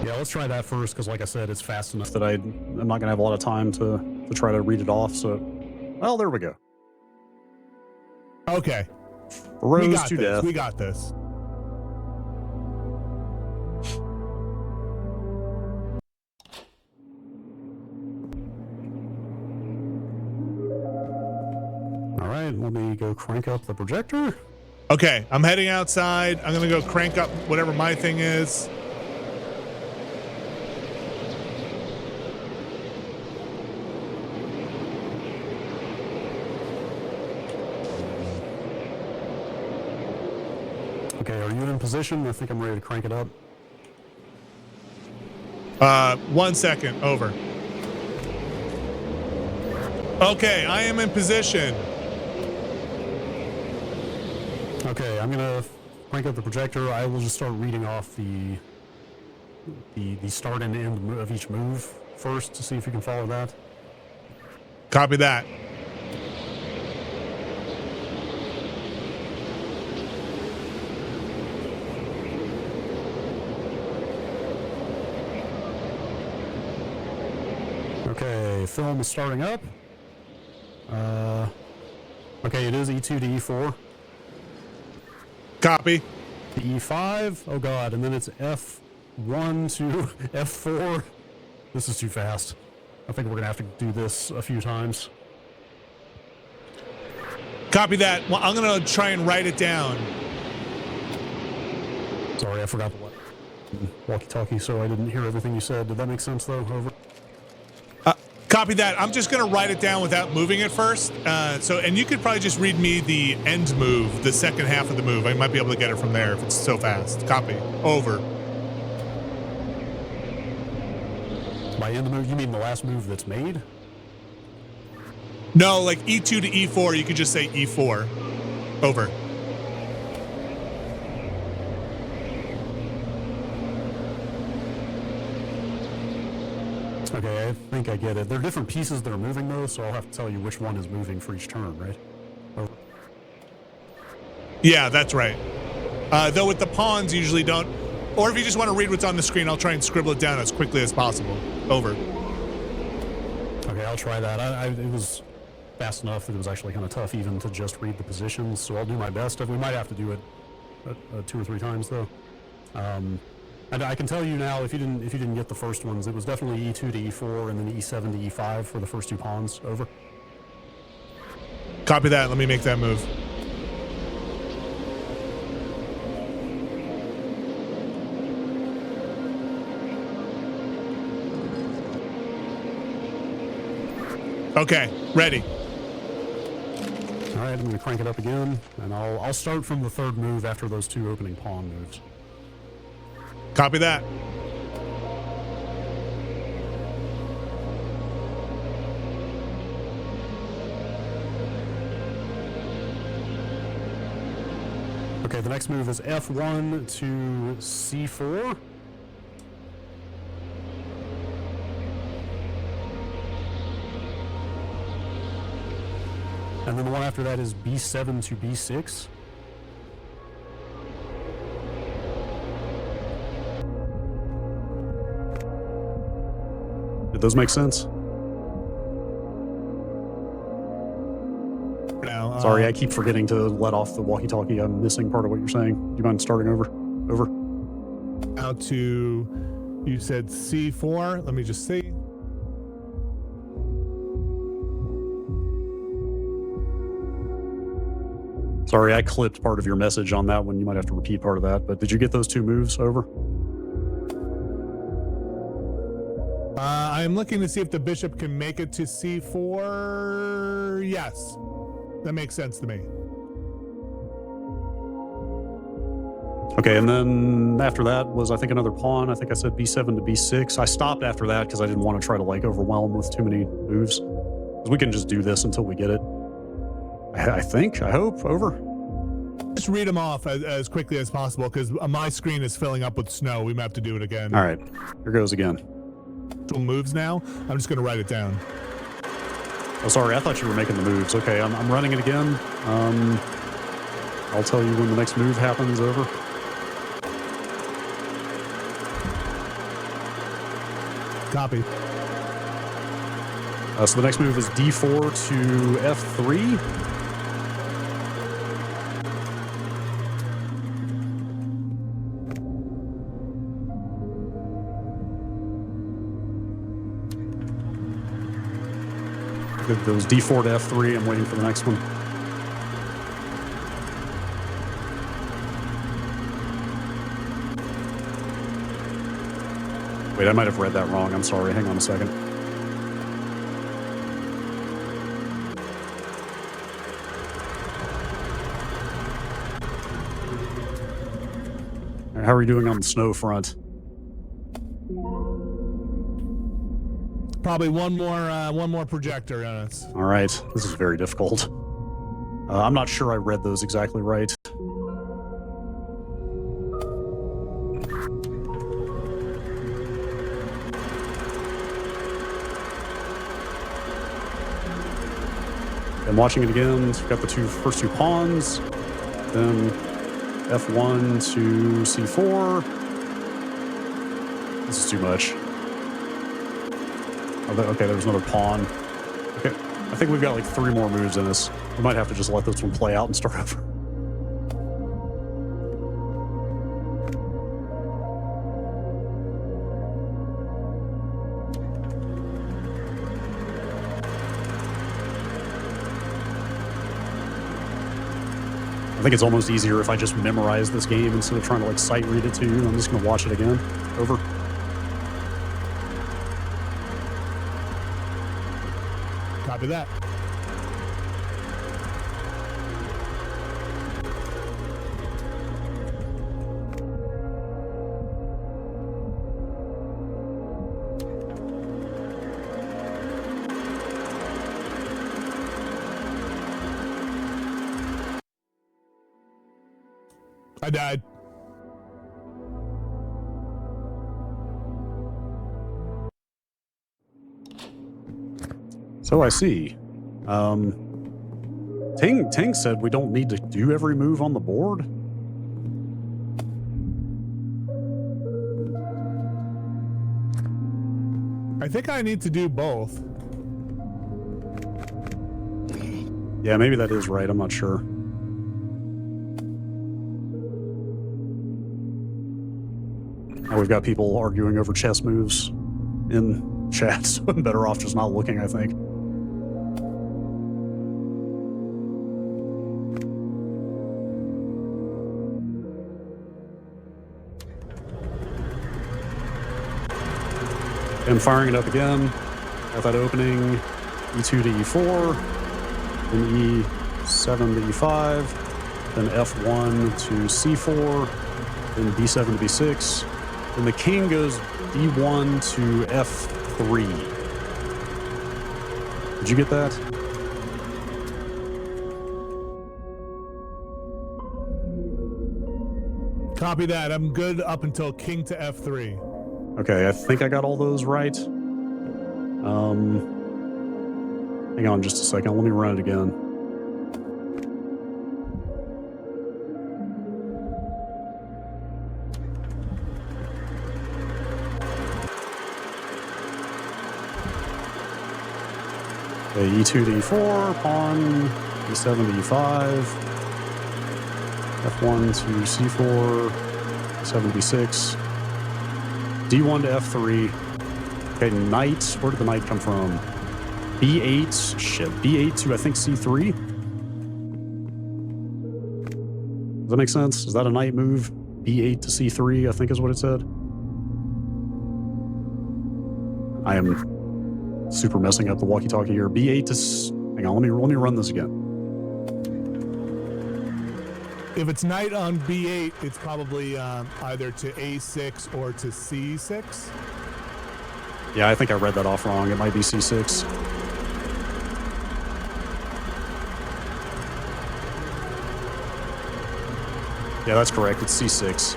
Yeah, let's try that first, because like I said, it's fast enough that I'm not going to have a lot of time to try to read it off. So, well, there we go. Okay. Rose to death. We got this. All right, let me go crank up the projector. Okay, I'm heading outside. I'm going to go crank up whatever my thing is. Okay, are you in position? I think I'm ready to crank it up. 1 second. Over. Okay, I am in position. Okay, I'm gonna crank up the projector. I will just start reading off the start and end of each move first to see if you can follow that. Copy that. Okay, film is starting up. Okay, it is E2 to E4. Copy. To E5. Oh god, and then it's F1 to F4. This is too fast. I think we're gonna have to do this a few times. Copy that. Well, I'm gonna try and write it down. Sorry, I forgot the walkie-talkie, so I didn't hear everything you said. Did that make sense, though? Over. Copy that. I'm just gonna write it down without moving it first. And you could probably just read me the end move, the second half of the move. I might be able to get it from there if it's so fast. Copy. Over. By end move, you mean the last move that's made? No, like E2 to E4, you could just say E4. Over. Okay, I think I get it. There are different pieces that are moving, though, so I'll have to tell you which one is moving for each turn, right? Over. Yeah, that's right. Though with the pawns, usually don't. Or if you just want to read what's on the screen, I'll try and scribble it down as quickly as possible. Over. Okay, I'll try that. It was fast enough that it was actually kind of tough even to just read the positions, so I'll do my best. We might have to do it 2 or 3 times, though. And I can tell you now, if you didn't get the first ones, it was definitely E2 to E4 and then E7 to E5 for the first 2 pawns. Over. Copy that. Let me make that move. Okay, ready. All right, I'm going to crank it up again, and I'll start from the 3rd move after those 2 opening pawn moves. Copy that. Okay, the next move is F1 to C4. And then the one after that is B7 to B6. Did those make sense? Now, Sorry, I keep forgetting to let off the walkie-talkie. I'm missing part of what you're saying. Do you mind starting over? Over. Out to, you said C4. Let me just see. Sorry, I clipped part of your message on that one. You might have to repeat part of that. But did you get those 2 moves over? I'm looking to see if the bishop can make it to c4. Yes, that makes sense to me. Okay, and then after that was, I think, another pawn. I think I said b7 to b6. I stopped after that because I didn't want to try to like overwhelm with too many moves. Because we can just do this until we get it. I think, I hope, over. Just read them off as quickly as possible because my screen is filling up with snow. We might have to do it again. All right, here goes again. Moves now. I'm just going to write it down. Oh, sorry, I thought you were making the moves. Okay, I'm running it again. I'll tell you when the next move happens. Over. Copy. So the next move is d4 to f3. Those d4 to f3. I'm waiting for the next one. Wait, I might have read that wrong. I'm sorry. Hang on a second. How are we doing on the snow front? Probably one more projector on us. All right, this is very difficult. I'm not sure I read those exactly right. I'm watching it again. We've got the first two pawns, then f1 to c4. This is too much. Okay, there's another pawn. Okay, I think we've got like 3 more moves in this. We might have to just let this one play out and start over. I think it's almost easier if I just memorize this game instead of trying to like sight read it to you. I'm just going to watch it again. Over. Copy that. I died. So I see. Ting said we don't need to do every move on the board. I think I need to do both. Yeah, maybe that is right. I'm not sure. Now we've got people arguing over chess moves in chat, so I'm better off just not looking, I think. And firing it up again. Got that opening. E2 to E4. Then E7 to E5. Then F1 to C4. Then B7 to B6. Then the king goes D1 to F3. Did you get that? Copy that. I'm good up until king to F3. Okay, I think I got all those right. Hang on just a second. Let me run it again. Okay, E2 to E4, pawn, E7 to E5, F1 to C4, E7 to B6, D1 to F3. Okay, knight. Where did the knight come from? B8. Shit. B8 to, I think, C3. that make sense? Is that a knight move? B8 to C3, I think is what it said. I am super messing up the walkie-talkie here. B8 to... Hang on, let me run this again. If it's knight on B8, it's probably either to A6 or to C6. Yeah, I think I read that off wrong. It might be C6. Yeah, that's correct. It's C6.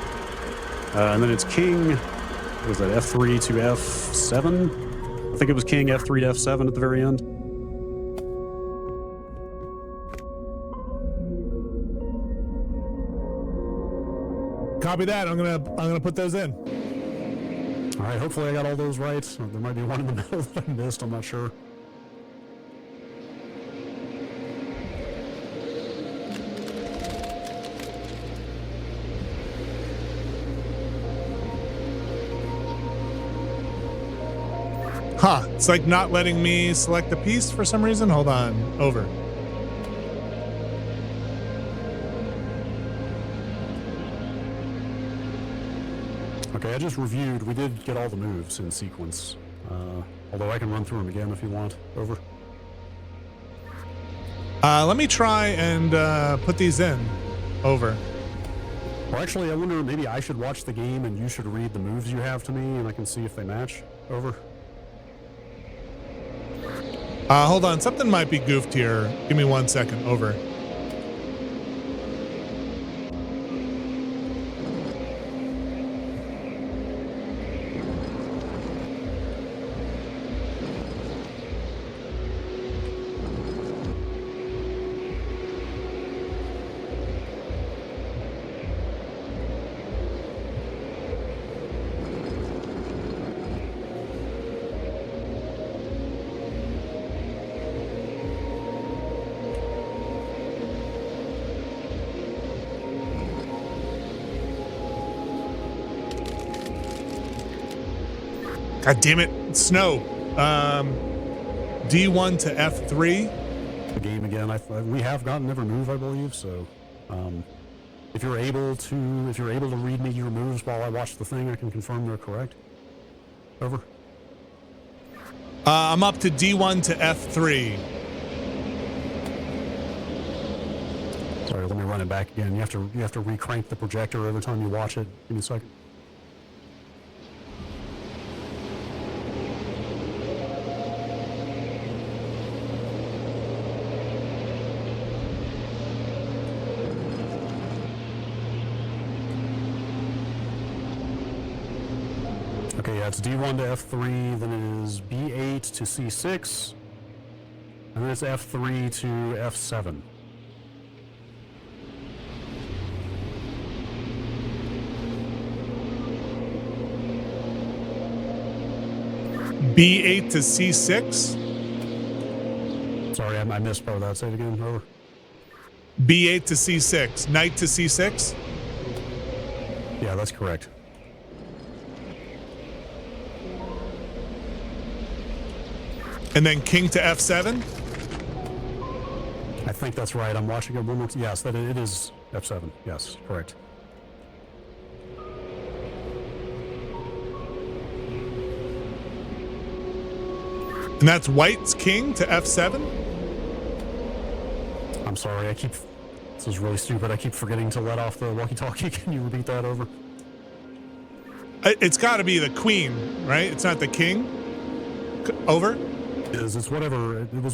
And then it's king, what was that, F3 to F7? I think it was king F3 to F7 at the very end. Copy that. I'm gonna put those in. All right, hopefully I got all those right. There might be one in the middle that I missed, I'm not sure. Huh, it's like not letting me select the piece for some reason. Hold on, over. Okay, I just reviewed. We did get all the moves in sequence. Although I can run through them again if you want. Over. Let me try and put these in. Over. Well, actually, I wonder maybe I should watch the game and you should read the moves you have to me and I can see if they match. Over. Hold on, something might be goofed here. Give me 1 second. Over. God damn it, snow. D1 to F3. The game again. We have gotten every move, I believe. So, if you're able to read me your moves while I watch the thing, I can confirm they're correct. Over. I'm up to D1 to F3. Sorry, let me run it back again. You have to re-crank the projector every time you watch it. Give me a second. Okay, yeah, it's D1 to F3, then it is B8 to C6, and then it's F3 to F7. B8 to C6. Sorry, I missed part of that. Say it again. Over. B8 to C6. Knight to C6. Yeah, that's correct. And then king to F7. I think that's right. I'm watching it one more time. Yes, that it is F7. Yes, correct. And that's white's king to F7. I'm sorry. This is really stupid. I keep forgetting to let off the walkie-talkie. Can you repeat that over? It's got to be the queen, right? It's not the king. Over. It was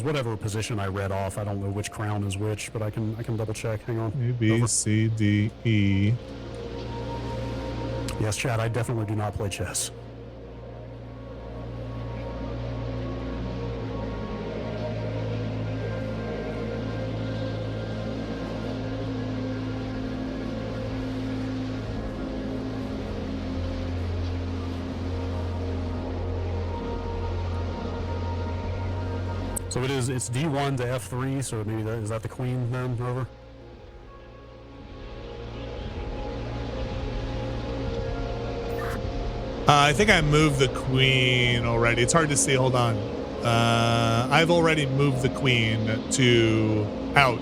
whatever position I read off. I don't know which crown is which, but I can double check. Hang on. A, B, Over. C, D, E. Yes, Chad, I definitely do not play chess. So it's D1 to F3, so maybe is that the queen then? Over. I think I moved the queen already. It's hard to see. Hold on. I've already moved the queen to out.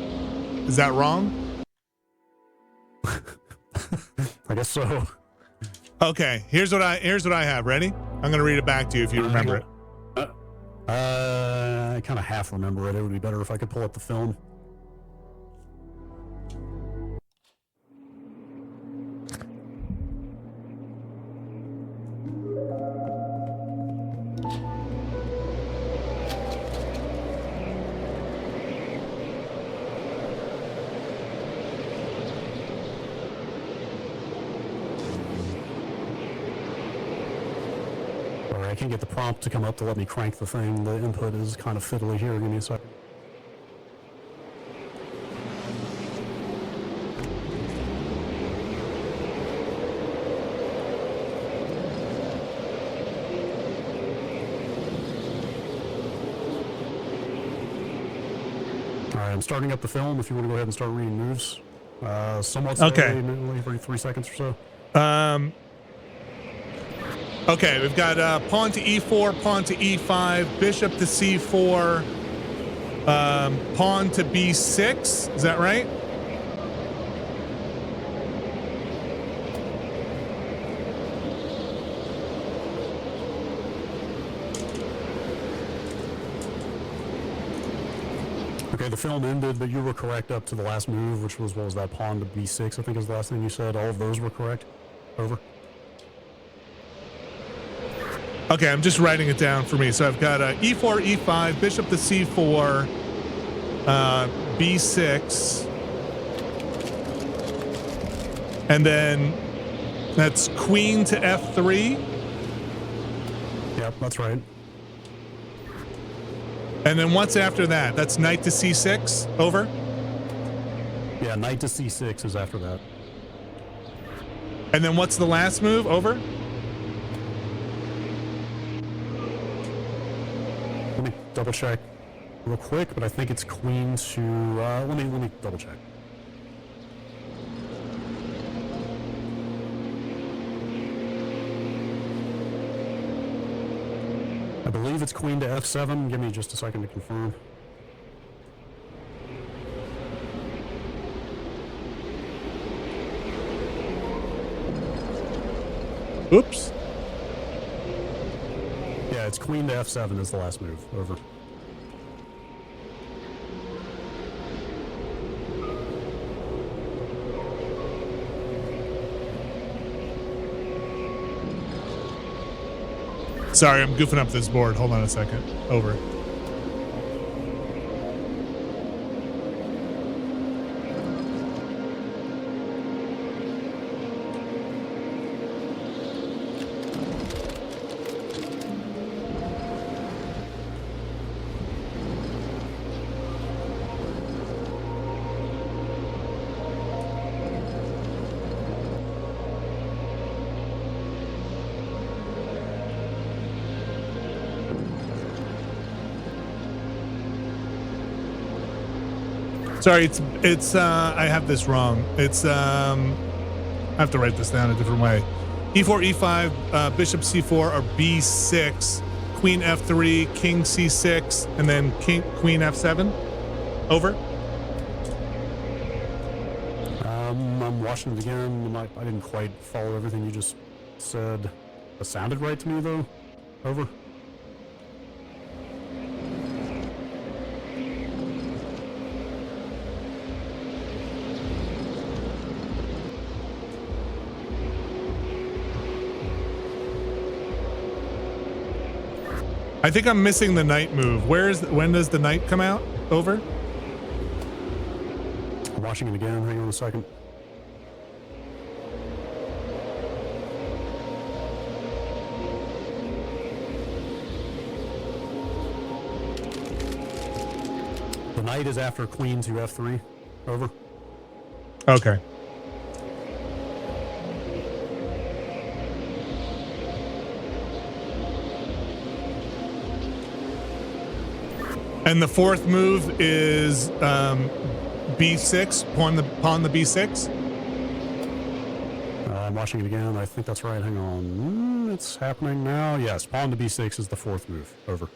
Is that wrong? I guess so. Okay, here's what I have. Ready? I'm gonna read it back to you if you remember it. I kind of half remember it. It would be better if I could pull up the film. I can't get the prompt to come up to let me crank the thing. The input is kind of fiddly here. Give me a second. All right, I'm starting up the film. If you want to go ahead and start reading moves, somewhat Okay. Every 3 seconds or so. Okay, we've got pawn to e4, pawn to e5, bishop to c4, pawn to b6. Is that right? Okay, the film ended, but you were correct up to the last move, which was, what was that, pawn to b6, I think is the last thing you said. All of those were correct. Over. Okay, I'm just writing it down for me. So I've got e4, e5, bishop to c4, b6, and then that's queen to f3. Yep, that's right. And then what's after that? That's knight to c6. Over. Yeah, knight to c6 is after that. And then what's the last move? Over. Let me double check real quick, but I think it's queen to. Let me double check. I believe it's queen to f7. Give me just a second to confirm. Oops. Yeah, it's queen to f7 is the last move. Over. Sorry, I'm goofing up this board. Hold on a second. Over. Sorry, it's I have this wrong. It's I have to write this down a different way. E4, E5, bishop C4 or B6, queen F3, king C6, and then queen F7. Over. I'm watching it again. I didn't quite follow everything you just said. It sounded right to me though. Over. I think I'm missing the knight move. When does the knight come out? Over. I'm watching it again. Hang on a second. The knight is after queen to f3. Over. Okay. And the fourth move is b6, pawn the b6. I'm watching it again. I think that's right. Hang on. It's happening now. Yes, pawn to b6 is the fourth move. Over.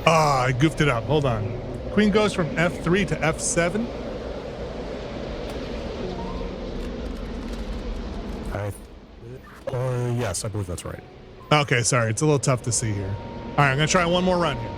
Ah, I goofed it up. Hold on. Queen goes from F3 to F7. Yes, I believe that's right. Okay, sorry. It's a little tough to see here. All right, I'm going to try one more run here.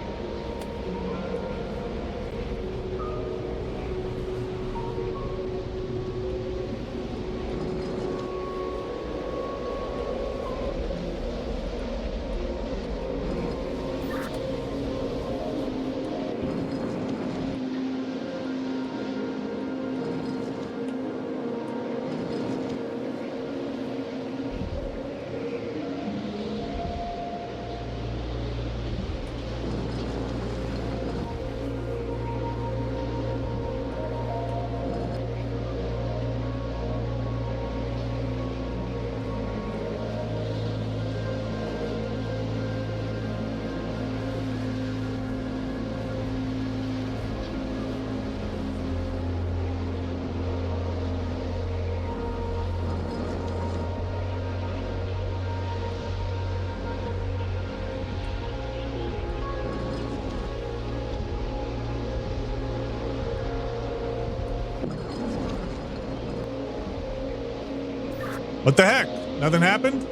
What the heck? Nothing happened?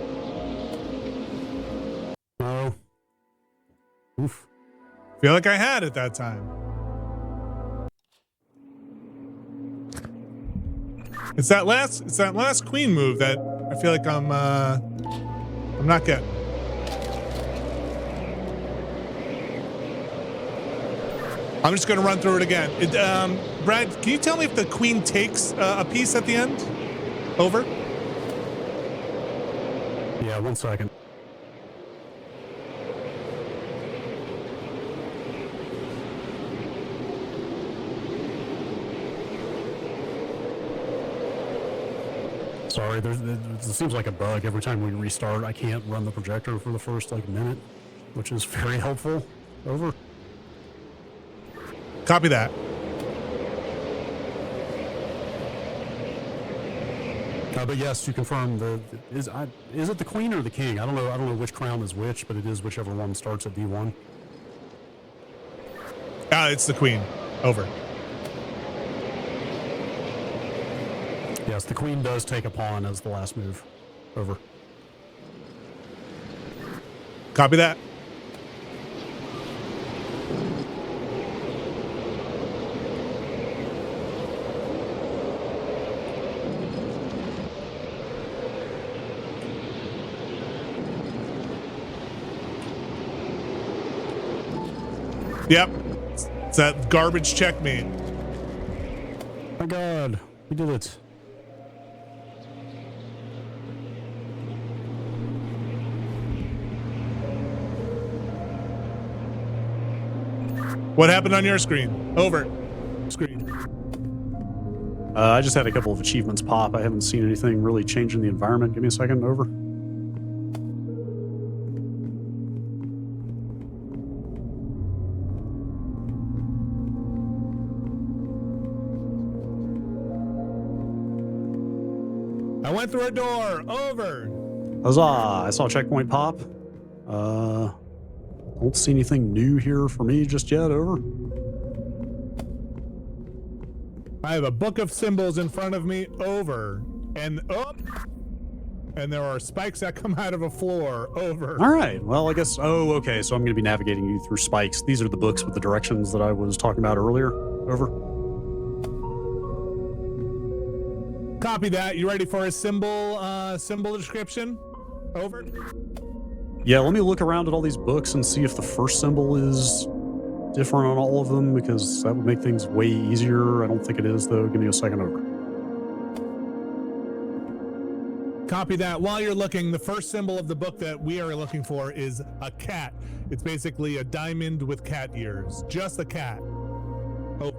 No. Oof. Feel like I had it that time. It's that last queen move that I feel like I'm not getting. I'm just gonna run through it again. Brad, can you tell me if the queen takes a piece at the end? Over. Yeah, 1 second. Sorry, it seems like a bug. Every time we restart, I can't run the projector for the first minute, which is very helpful. Over. Copy that. But yes, to confirm, is it the queen or the king? I don't know which crown is which, but it is whichever one starts at D1. It's the queen. Over. Yes, the queen does take a pawn as the last move. Over. Copy that. Yep. It's that garbage checkmate. My God, we did it. What happened on your screen? Over. Screen. I just had a couple of achievements pop. I haven't seen anything really change in the environment. Give me a second. Over. I went through a door. Over. Huzzah! I saw a checkpoint pop. Don't see anything new here for me just yet. Over. I have a book of symbols in front of me. Over. And up. And there are spikes that come out of a floor. Over. All right. Well, I guess. Oh, okay. So I'm going to be navigating you through spikes. These are the books with the directions that I was talking about earlier. Over. Copy that. You ready for a symbol description? Over. Yeah, let me look around at all these books and see if the first symbol is different on all of them, because that would make things way easier. I don't think it is, though. Give me a second. Over. Copy that. While you're looking, the first symbol of the book that we are looking for is a cat. It's basically a diamond with cat ears. Just a cat. Oh.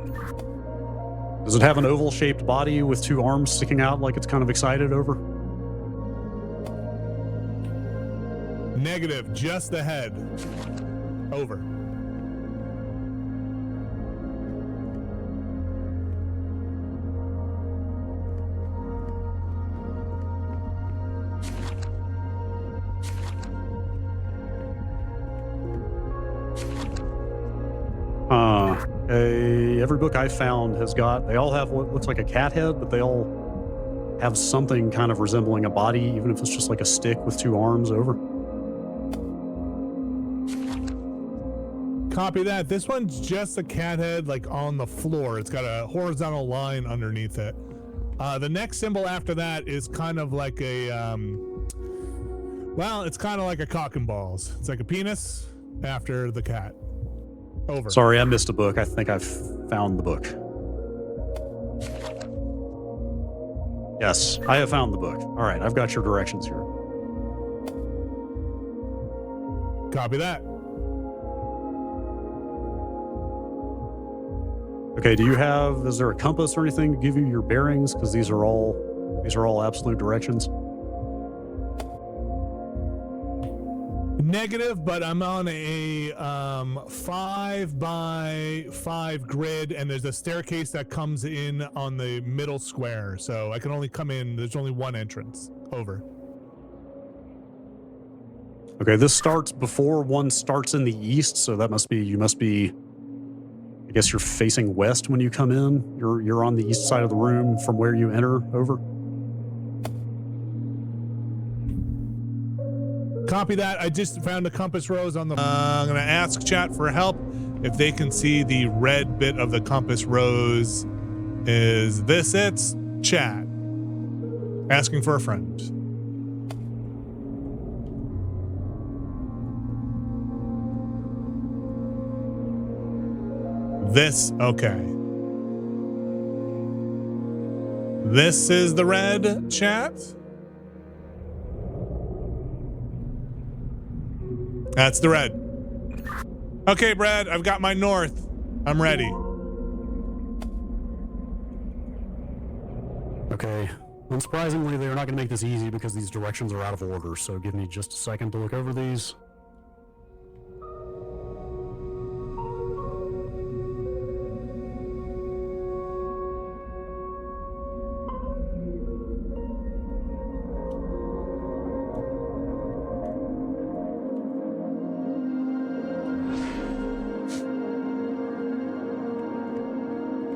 Does it have an oval-shaped body with two arms sticking out like it's kind of excited? Over. Negative. Just the head. Over. Every book I found has got, they all have what looks like a cat head, but they all have something kind of resembling a body, even if it's just like a stick with two arms over. Copy that. This one's just a cat head, like on the floor. It's got a horizontal line underneath it. The next symbol after that is kind of like a, well, it's kind of like a cock and balls. It's like a penis after the cat. Over. Sorry, I missed a book. I think I've found the book. Yes, I have found the book. All right, I've got your directions here. Copy that. Okay, is there a compass or anything to give you your bearings? Because these are all absolute directions. Negative, but I'm on a 5x5 grid, and there's a staircase that comes in on the middle square, so I can only come in. There's only one entrance. Over. Okay, this starts before one starts in the east, so that must be, I guess you're facing west when you come in. You're on the east side of the room from where you enter. Over. Copy that. I just found a compass rose on the... I'm going to ask chat for help if they can see the red bit of the compass rose. Is this it? Chat. Asking for a friend. This, okay. This is the red, chat. That's the red. Okay, Brad, I've got my north. I'm ready. Okay. Unsurprisingly, they're not going to make this easy because these directions are out of order, so give me just a second to look over these.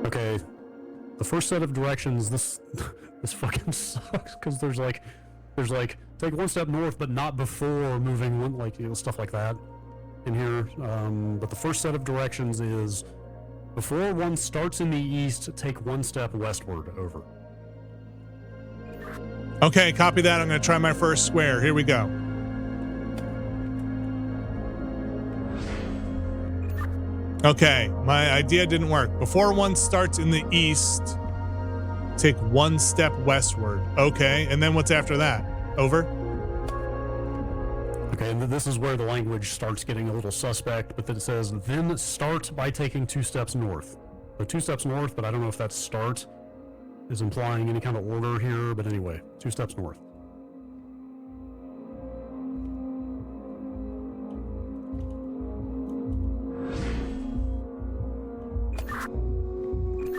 Okay, the first set of directions, this fucking sucks because there's like take one step north but not before moving one, like, you know, stuff like that in here. But the first set of directions is before one starts in the east, take one step westward. Over. Okay, copy that. I'm going to try my first square. Here we go. Okay, my idea didn't work. Before one starts in the east, take one step westward. Okay, and then what's after that? Over. Okay, and this is where the language starts getting a little suspect, but then it says, then start by taking 2 steps north. So 2 steps north, but I don't know if that start is implying any kind of order here, but anyway, 2 steps north.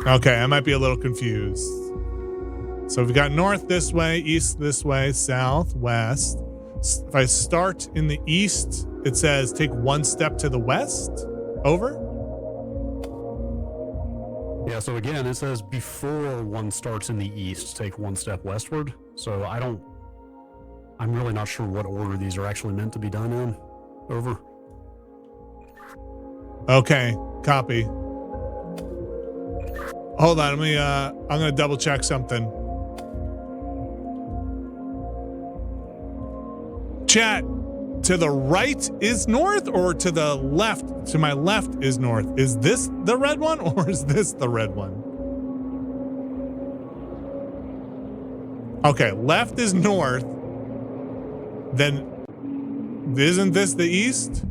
Okay, I might be a little confused. So we've got north this way, east this way, south, west. If I start in the east, it says take 1 step to the west. Over. Yeah, so again, it says before one starts in the east, take 1 step westward. So I'm really not sure what order these are actually meant to be done in. Over. Okay, copy. Hold on, I'm gonna double check something. Chat, to the right is north, or to the left, to my left is north? Is this the red one, or is this the red one? Okay, left is north. Then isn't this the east?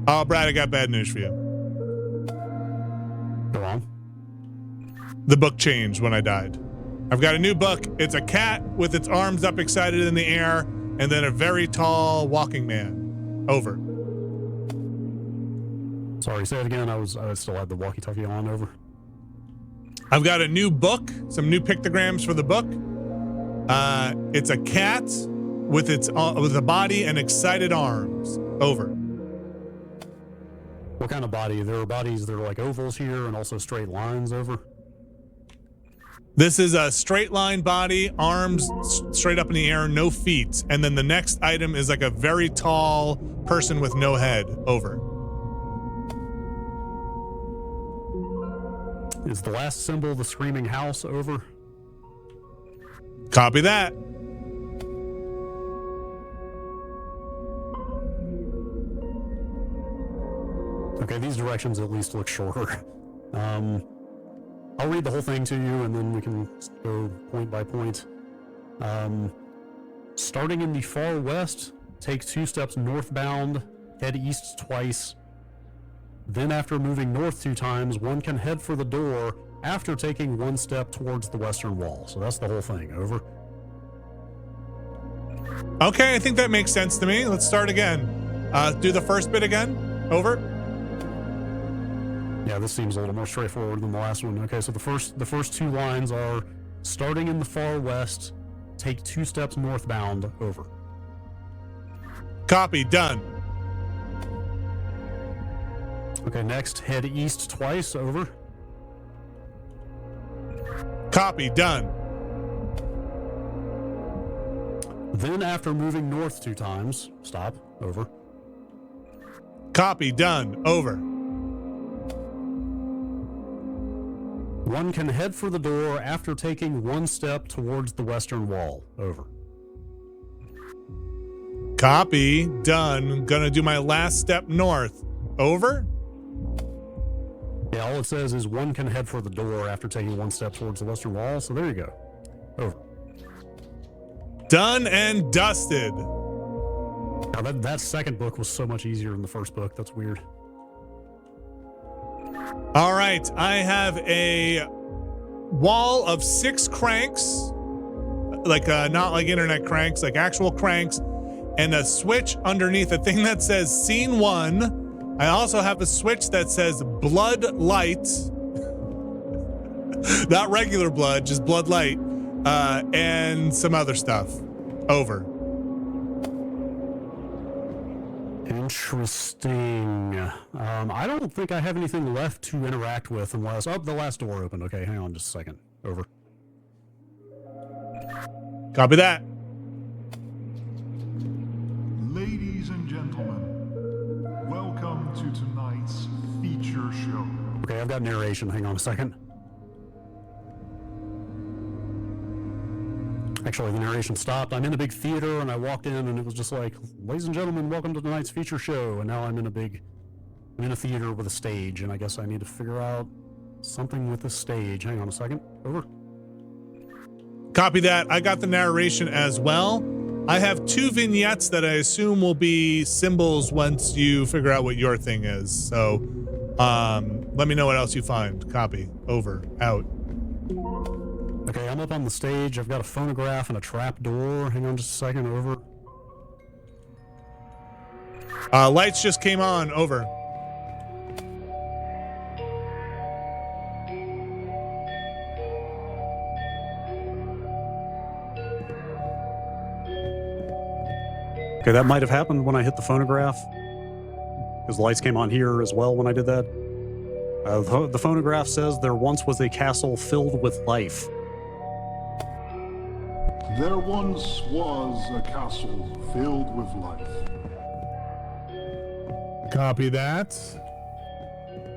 Oh, Brad, I got bad news for you. Go on. The book changed when I died. I've got a new book. It's a cat with its arms up excited in the air, and then a very tall walking man. Over. Sorry, say it again. I still had the walkie-talkie on. Over. I've got a new book, some new pictograms for the book. It's a cat with a body and excited arms. Over. What kind of body? There are bodies that are like ovals here and also straight lines. Over. This is a straight line body, arms straight up in the air, no feet. And then the next item is like a very tall person with no head. Over. Is the last symbol the screaming house? Over. Copy that. Okay, these directions at least look shorter. I'll read the whole thing to you and then we can go point by point. Starting in the far west, take 2 steps northbound, head east twice. Then after moving north 2 times, one can head for the door after taking 1 step towards the western wall. So that's the whole thing. Over. Okay, I think that makes sense to me. Let's start again. Do the first bit again. Over. Yeah, this seems a little more straightforward than the last one. Okay, so the first 2 lines are starting in the far west, take 2 steps northbound. Over. Copy. Done. Okay, next, head east twice. Over. Copy. Done. Then after moving north 2 times, stop. Over. Copy. Done. Over. One can head for the door after taking 1 step towards the western wall. Over. Copy. Done. Gonna do my last step north. Over. Yeah, all it says is one can head for the door after taking 1 step towards the western wall. So there you go. Over. Done and dusted. Now that second book was so much easier than the first book. That's weird. All right, I have a wall of 6 cranks, like not like internet cranks, like actual cranks, and a switch underneath, a thing that says scene 1. I also have a switch that says blood light, not regular blood, just blood light, and some other stuff. Over. Interesting. I don't think I have anything left to interact with unless... Oh, the last door opened. Okay, hang on just a second. Over. Copy that. Ladies and gentlemen, welcome to tonight's feature show. Okay, I've got narration. Hang on a second. Actually, the narration stopped. I'm in a big theater, and I walked in, and it was just like, ladies and gentlemen, welcome to tonight's feature show. And now I'm in a theater with a stage, and I guess I need to figure out something with the stage. Hang on a second. Over. Copy that. I got the narration as well. I have 2 vignettes that I assume will be symbols once you figure out what your thing is. So let me know what else you find. Copy. Over. Out. Okay, I'm up on the stage. I've got a phonograph and a trap door. Hang on just a second. Over. Lights just came on. Over. Okay, that might have happened when I hit the phonograph, because the lights came on here as well when I did that. The phonograph says there once was a castle filled with life. There once was a castle filled with life. Copy that.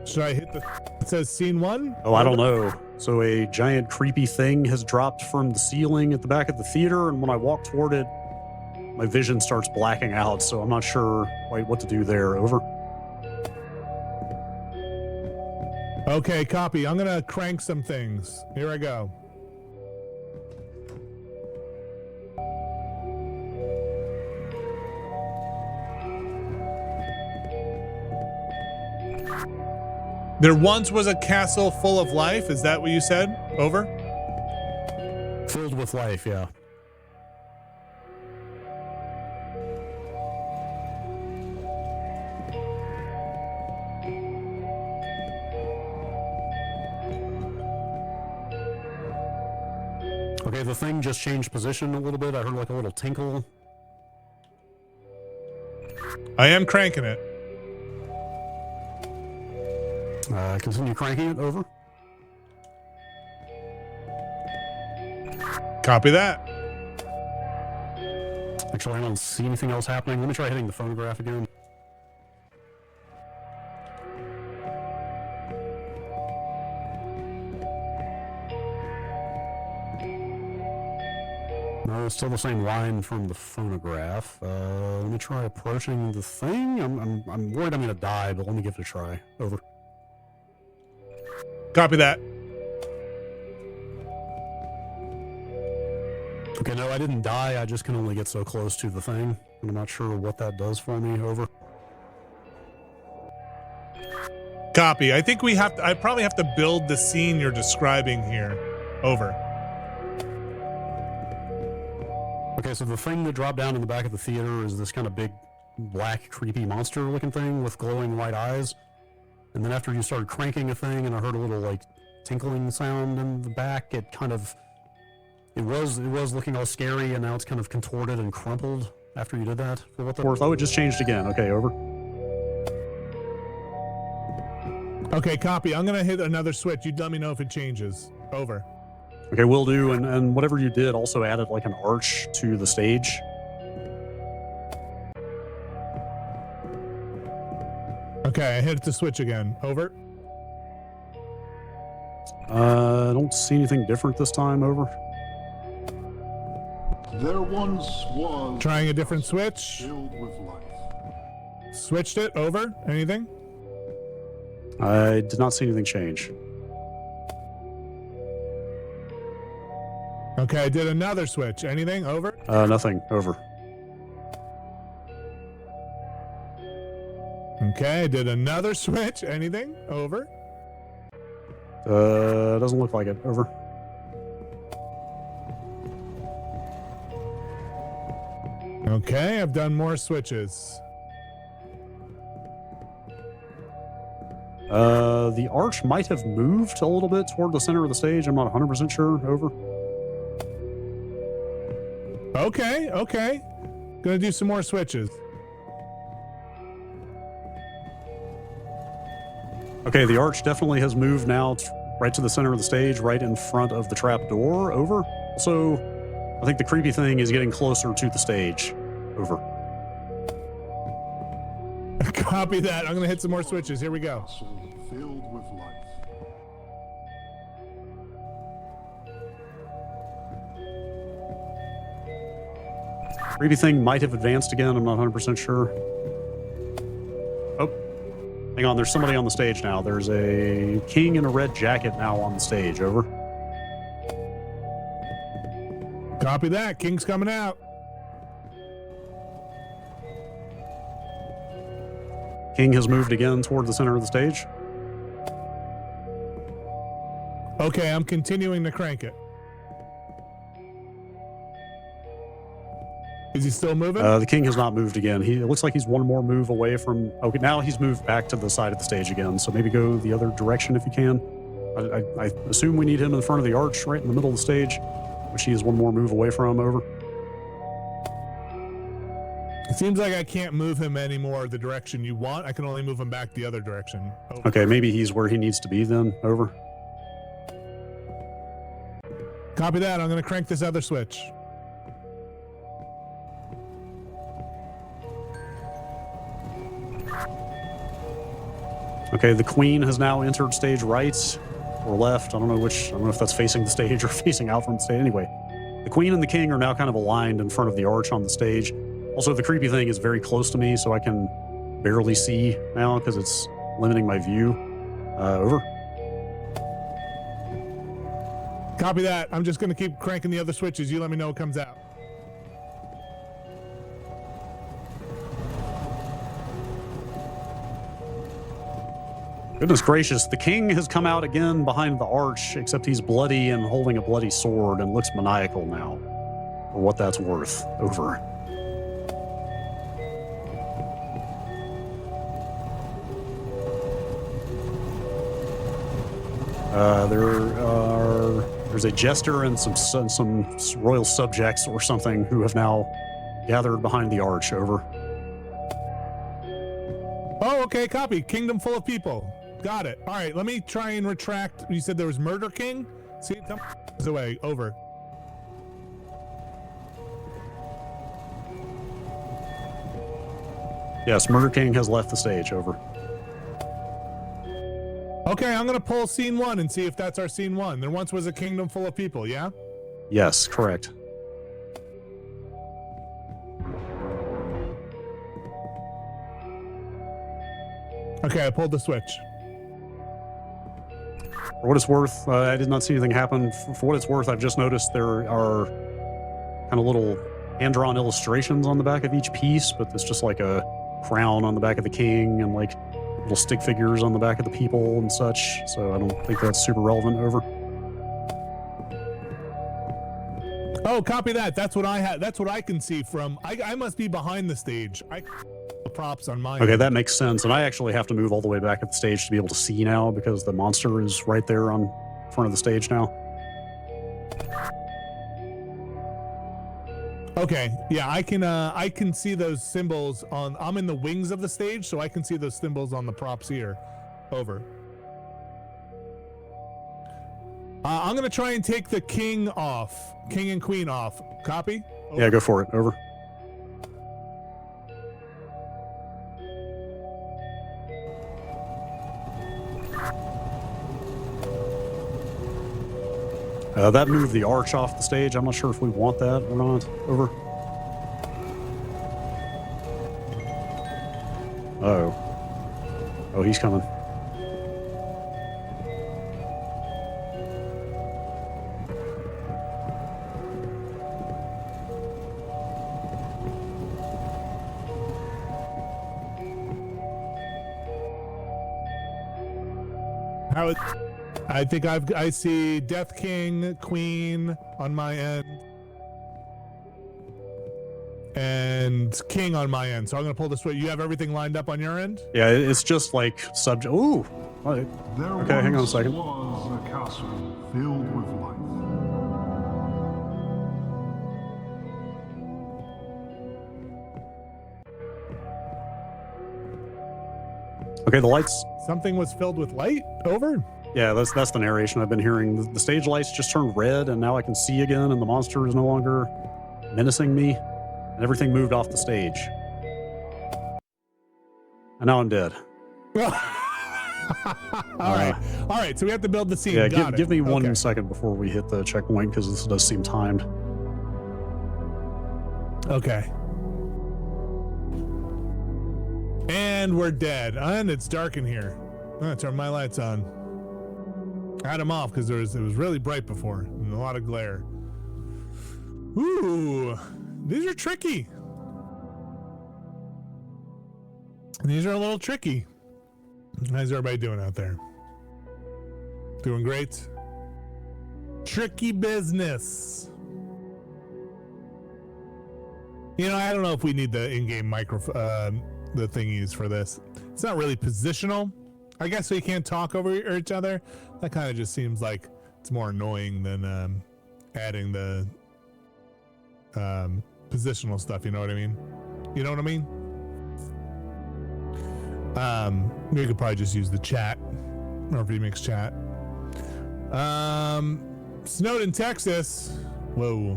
Should I hit the... It says scene 1? Oh, I don't know. So a giant creepy thing has dropped from the ceiling at the back of the theater, and when I walk toward it, my vision starts blacking out, so I'm not sure quite what to do there. Over. Okay, copy. I'm gonna crank some things. Here I go. There once was a castle full of life. Is that what you said? Over. Filled with life, yeah. Okay, the thing just changed position a little bit. I heard like a little tinkle. I am cranking it. Continue cranking it. Over. Copy that. Actually, I don't see anything else happening. Let me try hitting the phonograph again. No, it's still the same line from the phonograph. Let me try approaching the thing. I'm worried I'm gonna die, but let me give it a try. Over. Copy that. Okay, no, I didn't die. I just can only get so close to the thing. I'm not sure what that does for me. Over. Copy. I think I probably have to build the scene you're describing here. Over. Okay, so the thing that dropped down in the back of the theater is this kind of big, black, creepy monster-looking thing with glowing white eyes. And then after you started cranking a thing and I heard a little, like, tinkling sound in the back, it kind of... It was looking all scary, and now it's kind of contorted and crumpled after you did that. For what the worth? Oh, it just changed again. Okay, over. Okay, copy. I'm going to hit another switch. You let me know if it changes. Over. Okay, will do. And whatever you did also added, like, an arch to the stage. Okay, I hit the switch again. Over. I don't see anything different this time. Over. There once was Trying a different switch. filled with life. Switched it. Over. Anything? I did not see anything change. Okay, I did another switch. Anything? Over. Nothing. Over. Okay, I did another switch. Anything? Over. Doesn't look like it. Over. Okay, I've done more switches. The arch might have moved a little bit toward the center of the stage. I'm not 100% sure. Over. Okay. Gonna do some more switches. Okay, the arch definitely has moved now right to the center of the stage, right in front of the trap door. Over. Also, I think the creepy thing is getting closer to the stage. Over. Copy that. I'm gonna hit some more switches. Here we go. Castle filled with life. Creepy thing might have advanced again. I'm not 100% sure. Oh, hang on. There's somebody on the stage now. There's a king in a red jacket now on the stage. Over. Copy that. King's coming out. King has moved again toward the center of the stage. Okay, I'm continuing to crank it. Is he still moving? The king has not moved again. It looks like he's one more move away from... Okay, now he's moved back to the side of the stage again, so maybe go the other direction if you can. I assume we need him in front of the arch, right in the middle of the stage, which he is one more move away from. Over. It seems like I can't move him anymore the direction you want. I can only move him back the other direction. Over. Okay, maybe he's where he needs to be then. Over. Copy that. I'm going to crank this other switch. Okay, the queen has now entered stage right or left. I don't know which. I don't know if that's facing the stage or facing out from the stage. Anyway, the queen and the king are now kind of aligned in front of the arch on the stage. Also, the creepy thing is very close to me, so I can barely see now because it's limiting my view. Over. Copy that. I'm just going to keep cranking the other switches. You let me know what comes out. Goodness gracious, the king has come out again behind the arch, except he's bloody and holding a bloody sword and looks maniacal now. For what that's worth. Over. There's a jester and some royal subjects or something who have now gathered behind the arch. Over. okay, copy. Kingdom full of people. Got it. All right, let me try and retract. You said there was Murder King? See, tell me away. Over. Yes, Murder King has left the stage. Over. Okay, I'm going to pull scene 1 and see if that's our scene 1. There once was a kingdom full of people, yeah? Yes, correct. Okay, I pulled the switch. For what it's worth, I did not see anything happen. For what it's worth, I've just noticed there are kind of little hand-drawn illustrations on the back of each piece, but it's just like a crown on the back of the king and like little stick figures on the back of the people and such. So I don't think that's super relevant. Over. Oh, copy that. That's what I had. That's what I can see from. I must be behind the stage. The props on mine. Okay, that makes sense. And I actually have to move all the way back at the stage to be able to see now because the monster is right there on front of the stage now. Okay, yeah, I can see those symbols on. I'm in the wings of the stage, so I can see those symbols on the props here. Over. I'm gonna try and take the king off, king and queen off. Copy? Over. Yeah, go for it. Over. That moved the arch off the stage. I'm not sure if we want that or not. Over. Oh, he's coming. I think I see Death King, Queen on my end, and King on my end. So I'm gonna pull this way. You have everything lined up on your end? Yeah, it's just like subject. Ooh. Okay, hang on a second. There was a castle filled with light. Okay, the lights. Something was filled with light. Over. Yeah, that's the narration I've been hearing. The stage lights just turned red, and now I can see again, and the monster is no longer menacing me, and everything moved off the stage. And now I'm dead. All right. So we have to build the scene. Yeah, Got give me one Okay. second before we hit the checkpoint because this does seem timed. Okay. And we're dead, and it's dark in here. I'm gonna turn my lights on. I had them off because it was really bright before and a lot of glare. Ooh, these are tricky. These are a little tricky. How's everybody doing out there? Doing great. Tricky business. You know, I don't know if we need the in-game microphone, the thingies for this. It's not really positional. I guess we can't talk over each other. That kind of just seems like it's more annoying than adding the positional stuff. You know what I mean? You know what I mean? We could probably just use the chat or VMix chat. Snowden, Texas. Whoa.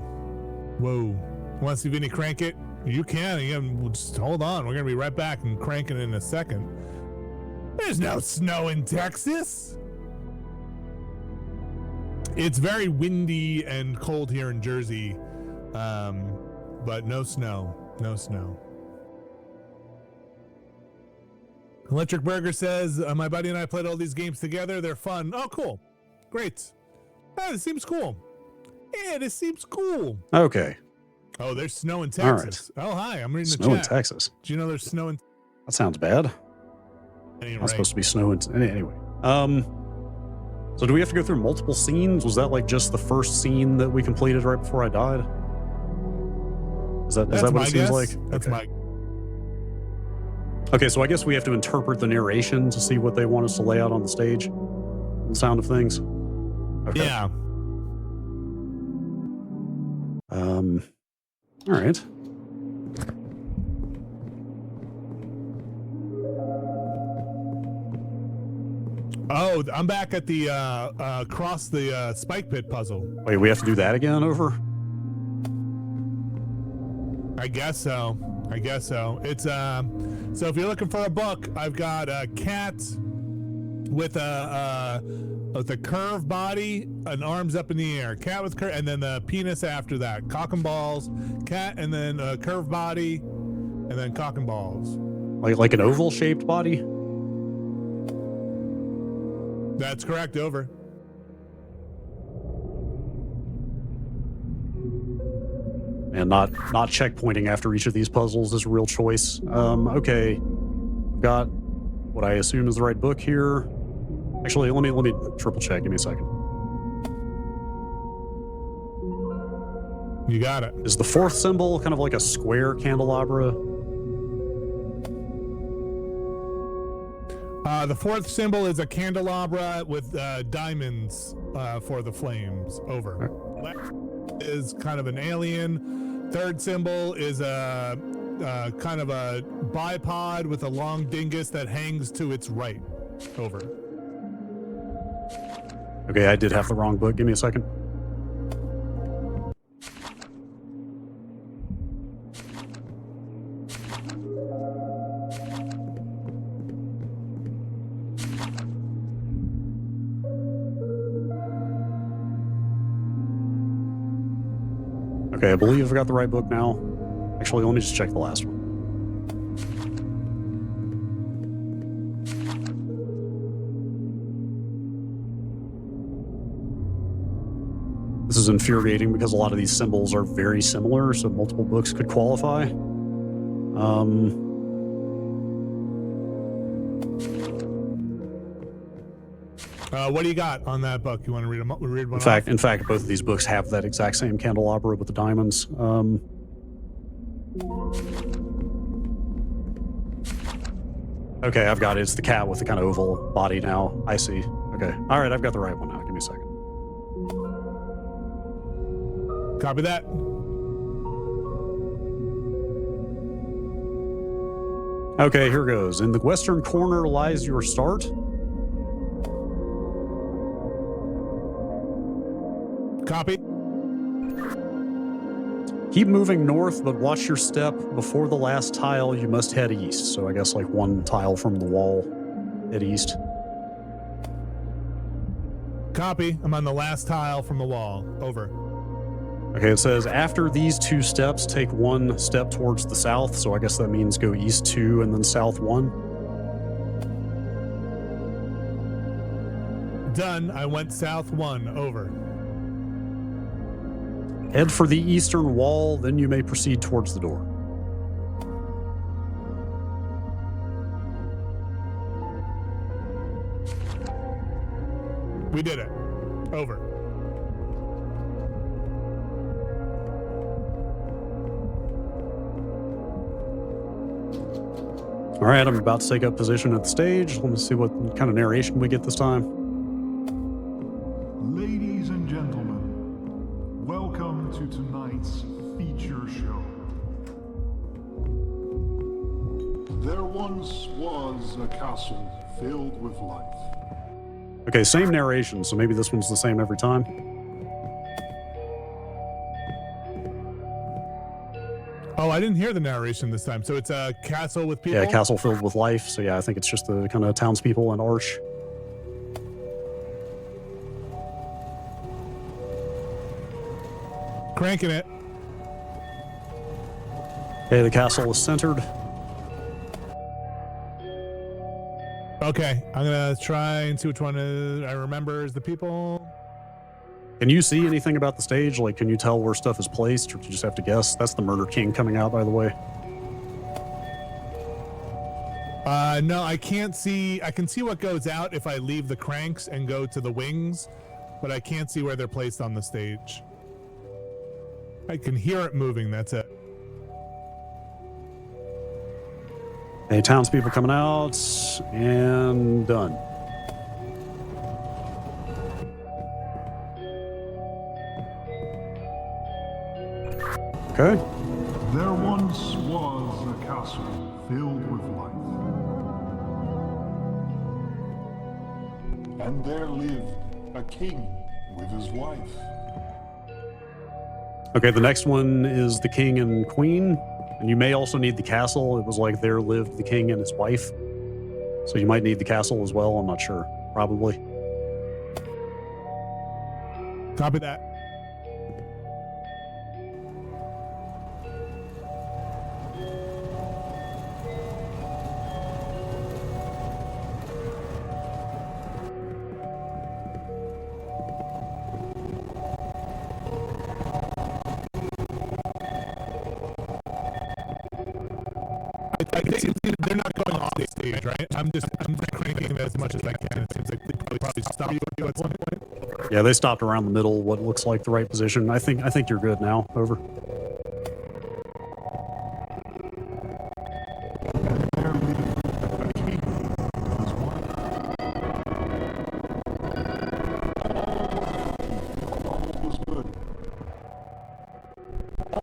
Want to see Vinny crank it? You can. We'll just hold on. We're gonna be right back and crank it in a second. There's no snow in Texas. It's very windy and cold here in Jersey, but no snow. No snow. Electric Burger says, my buddy and I played all these games together. They're fun. Oh, cool. Great. This seems cool. Yeah, this seems cool. Okay. Oh, there's snow in Texas. All right. Oh, hi. I'm reading the Snow chat. in Texas. Do you know there's snow in... That sounds bad. Not supposed to be snow in... Anyway. So do we have to go through multiple scenes? Was that like just the first scene that we completed right before I died? Is that what it seems like? That's okay. my... Okay, so I guess we have to interpret the narration to see what they want us to lay out on the stage. The sound of things. Okay. Yeah. All right. Oh, I'm back at the across the spike pit puzzle. Wait, we have to do that again? Over? I guess so. It's so if you're looking for a book, I've got a cat with a curved body and arms up in the air. Cat with and then the penis after that. Cock and balls. Cat and then a curved body, and then cock and balls. Like an oval shaped body? That's correct. Over. And not checkpointing after each of these puzzles is a real choice. Okay. Got what I assume is the right book here. Actually, let me triple check. Give me a second. You got it. Is the fourth symbol kind of like a square candelabra? The fourth symbol is a candelabra with diamonds for the flames. Over. Left is kind of an alien. Third symbol is a kind of a bipod with a long dingus that hangs to its right. Over. Okay, I did have the wrong book. Give me a second. Okay, I believe I've got the right book now. Actually, let me just check the last one. This is infuriating because a lot of these symbols are very similar, so multiple books could qualify. What do you got on that book? You want to read them? Read one. In fact, both of these books have that exact same candelabra with the diamonds. Okay, I've got it. It's the cat with the kind of oval body now. I see. Okay. All right, I've got the right one now. Give me a second. Copy that. Okay, here goes. In the western corner lies your start. Copy. Keep moving north, but watch your step. Before the last tile, you must head east. So I guess like one tile from the wall, head east. Copy. I'm on the last tile from the wall. Over. Okay, it says after these two steps, take one step towards the south. So I guess that means go east 2 and then south 1. Done. I went south 1. Over. Head for the eastern wall, then you may proceed towards the door. We did it. Over. All right, I'm about to take up position at the stage. Let me see what kind of narration we get this time. Ladies and gentlemen, welcome to tonight's feature show. There once was a castle filled with life. Okay, same narration, so maybe this one's the same every time. Oh, I didn't hear the narration this time. So it's a castle with people? Yeah, castle filled with life. So yeah, I think it's just the kind of townspeople and Arch. Cranking it. Okay, the castle is centered. Okay, I'm going to try and see which one I remember is the people. Can you see anything about the stage? Like, can you tell where stuff is placed, or do you just have to guess? That's the Murder King coming out, by the way. No, I can't see. I can see what goes out if I leave the cranks and go to the wings, but I can't see where they're placed on the stage. I can hear it moving. That's it. Hey, townspeople coming out, and done. Okay. There once was a castle filled with life. And there lived a king with his wife. Okay, the next one is the king and queen. And you may also need the castle. It was like there lived the king and his wife. So you might need the castle as well. I'm not sure. Probably. Copy that. I think they're not going off the stage, right? I'm just cranking it as much as I can. It seems like they probably stop you at some point. Yeah, they stopped around the middle, what looks like the right position. I think you're good now. Over. There lived a king with his wife. All was good.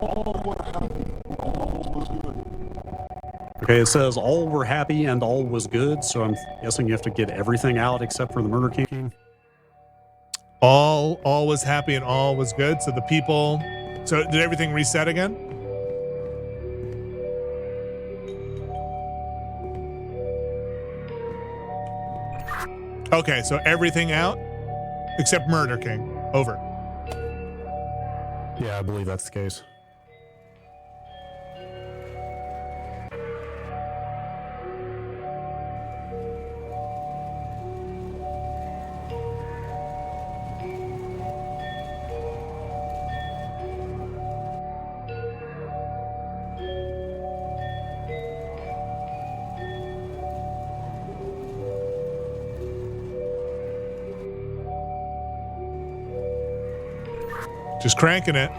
All were happy. All was good. Okay, it says all were happy and all was good. So I'm guessing you have to get everything out except for the Murder King. All was happy and all was good. So the people. So did everything reset again? Okay, so everything out except Murder King. Over. Yeah, I believe that's the case. Just cranking it.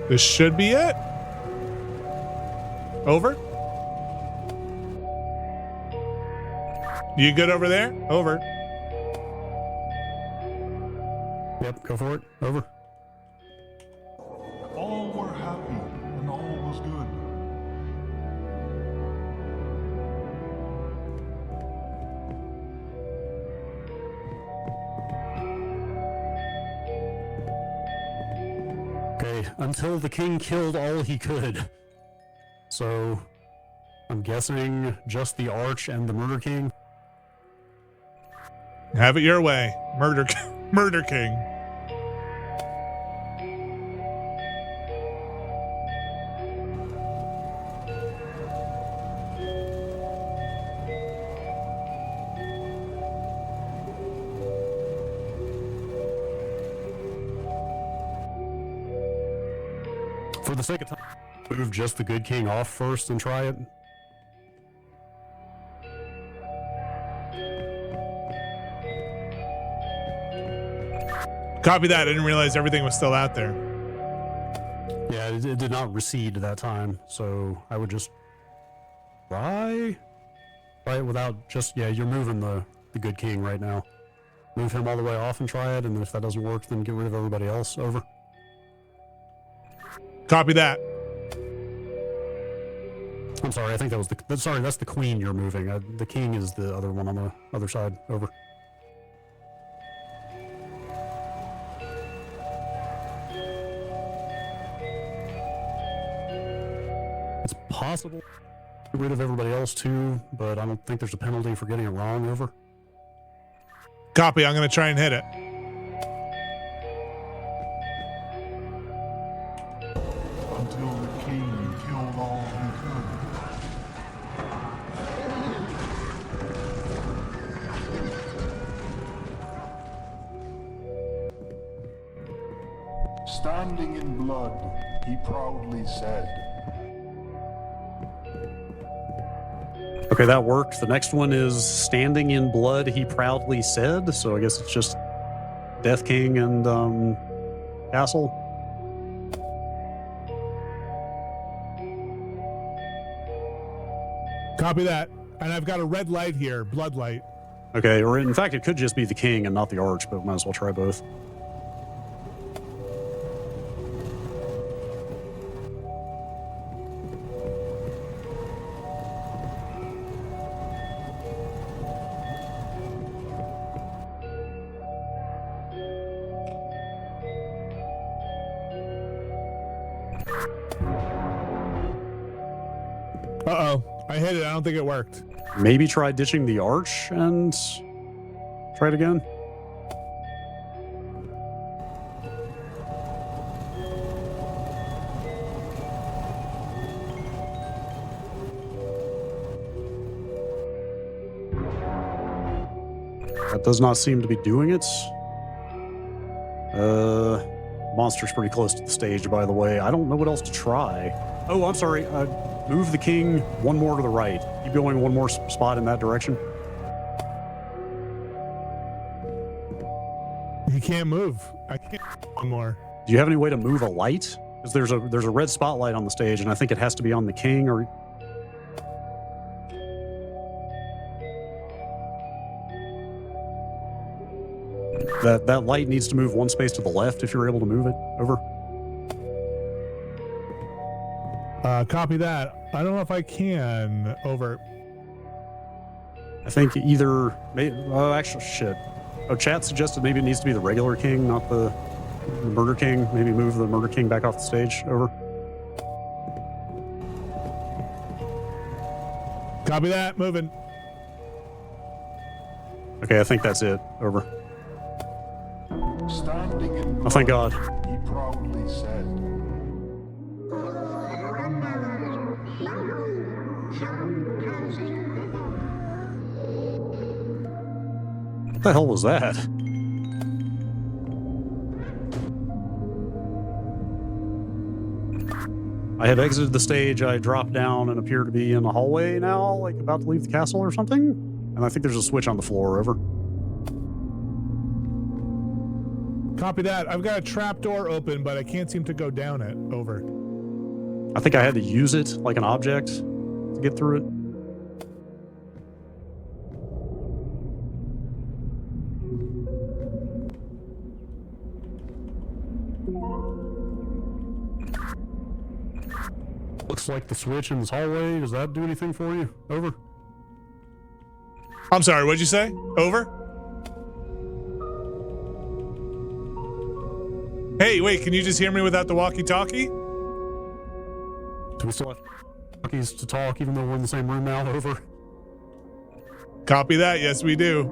This should be it. Over. You good over there? Over. Yep, go for it. Over. All were happy and all was good. Okay, until the king killed all he could. So, I'm guessing just the Arch and the Murder King. Have it your way. Murder King. For the sake of time, move just the good king off first and try it. Copy that. I didn't realize everything was still out there. Yeah, it did not recede that time, so I would just try it without just, yeah, you're moving the good king right now. Move him all the way off and try it, and then if that doesn't work, then get rid of everybody else. Over. Copy that. I'm sorry, I think that was sorry, that's the queen you're moving. The king is the other one on the other side. Over. It's possible to get rid of everybody else too, but I don't think there's a penalty for getting it wrong. Over. Copy. I'm going to try and hit it. Until the king killed all he could. Standing in blood, he proudly said. Okay, that worked. The next one is standing in blood, he proudly said. So I guess it's just Death King and Castle. Copy that. And I've got a red light here, blood light. Okay, or in fact, it could just be the king and not the arch, but might as well try both. Uh-oh. I hit it. I don't think it worked. Maybe try ditching the arch and try it again. That does not seem to be doing it. Monster's pretty close to the stage, by the way. I don't know what else to try. Oh, I'm sorry. Move the king one more to the right. Keep going one more spot in that direction. You can't move. I can't anymore. Do you have any way to move a light? Because there's a red spotlight on the stage, and I think it has to be on the king. Or that light needs to move one space to the left if you're able to move it over. Copy that. I don't know if I can. Over. I think either. Actually, shit. Oh, chat suggested maybe it needs to be the regular king, not the murder king. Maybe move the murder king back off the stage. Over. Copy that. Moving. Okay, I think that's it. Over. Standing in Oh, thank God. he proudly said, What the hell was that? I have exited the stage. I dropped down and appear to be in the hallway now, like about to leave the castle or something. And I think there's a switch on the floor. Over. Copy that. I've got a trap door open, but I can't seem to go down it. Over. I think I had to use it like an object to get through it. Looks like the switch in this hallway. Does that do anything for you? Over. I'm sorry. What'd you say? Over. Hey, wait. Can you just hear me without the walkie-talkie? Do we still have talkies to talk even though we're in the same room now? Over. Copy that. Yes, we do.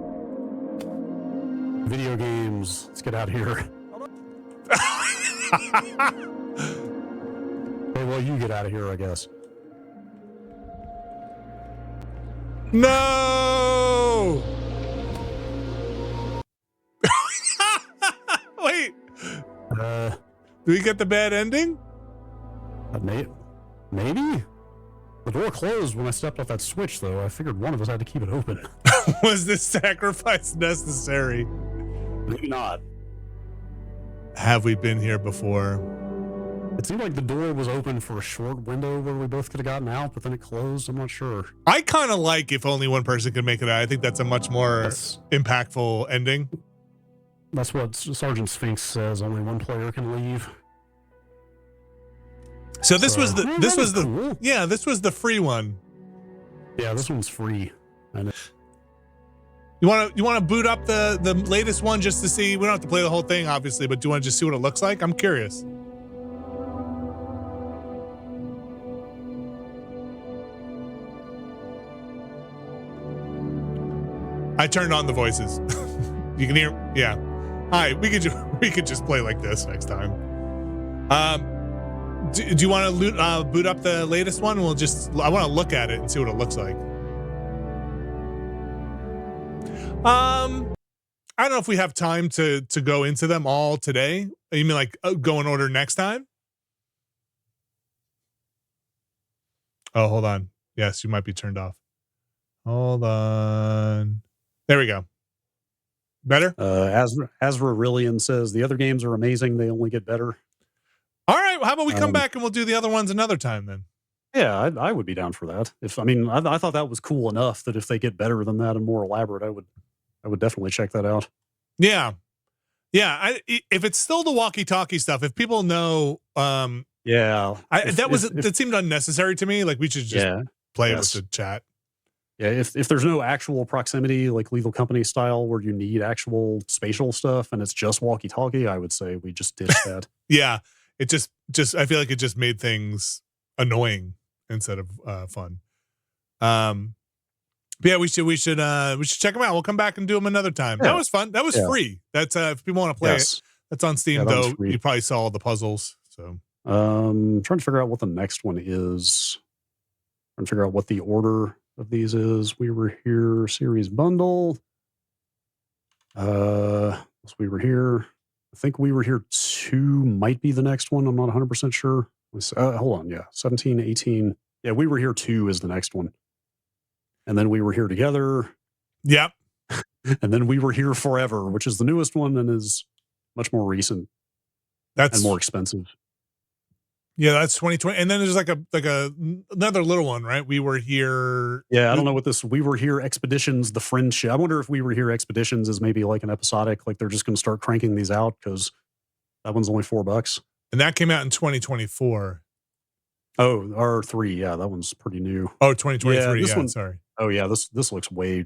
Video games. Let's get out of here. Hey, well, you get out of here, I guess. No! Wait. Do we get the bad ending? Maybe? The door closed when I stepped off that switch, though. I figured one of us had to keep it open. Was this sacrifice necessary? Maybe not. Have we been here before? It seemed like the door was open for a short window where we both could have gotten out, but then it closed. I'm not sure. I kind of like if only one person could make it out. I think that's a much more impactful ending. That's what Sergeant Sphinx says. Only one player can leave. So this was the cool. Yeah, this was the free one. Yeah, this one's free. And You want to boot up the latest one just to see? We don't have to play the whole thing, obviously, but do you want to just see what it looks like? I'm curious. I turned on the voices. You can hear, yeah. Hi, we could just play like this next time. Do you want to boot up the latest one? I want to look at it and see what it looks like. I don't know if we have time to go into them all today. You mean like go in order next time? Oh, hold on. Yes, you might be turned off. Hold on. There we go. Better? Azra Arillian says the other games are amazing. They only get better. All right. Well, how about we come back and we'll do the other ones another time then? Yeah, I would be down for that. I thought that was cool enough that if they get better than that and more elaborate, I would definitely check that out. Yeah. Yeah. If it's still the walkie-talkie stuff, if people know, that seemed unnecessary to me. Like we should just play it with the chat. Yeah, if there's no actual proximity, like Lethal Company style, where you need actual spatial stuff and it's just walkie-talkie, I would say we just ditch that. Yeah, it just I feel like it just made things annoying instead of fun. But yeah, we should check them out. We'll come back and do them another time. Yeah. That was fun. That was free. That's if people want to play it, that's on Steam that was though. free. You probably saw all the puzzles. So trying to figure out what the next one is. Trying to figure out what the order of these is. We Were Here series bundle. We Were Here. I think We Were Here 2 might be the next one. I'm not 100% sure. Hold on. Yeah. 17, 18. Yeah. We Were Here 2 is the next one. And then We Were Here Together. Yep. And then We Were Here Forever, which is the newest one and is much more recent. That's and more expensive. Yeah, that's 2020. And then there's like another little one, right? We Were Here. Yeah, I don't know what this We Were Here Expeditions, the Friendship. I wonder if We Were Here Expeditions is maybe like an episodic, like they're just going to start cranking these out because that one's only $4. And that came out in 2024. Oh, R3. Yeah, that one's pretty new. Oh, 2023. Yeah, this one, sorry. Oh yeah, this looks way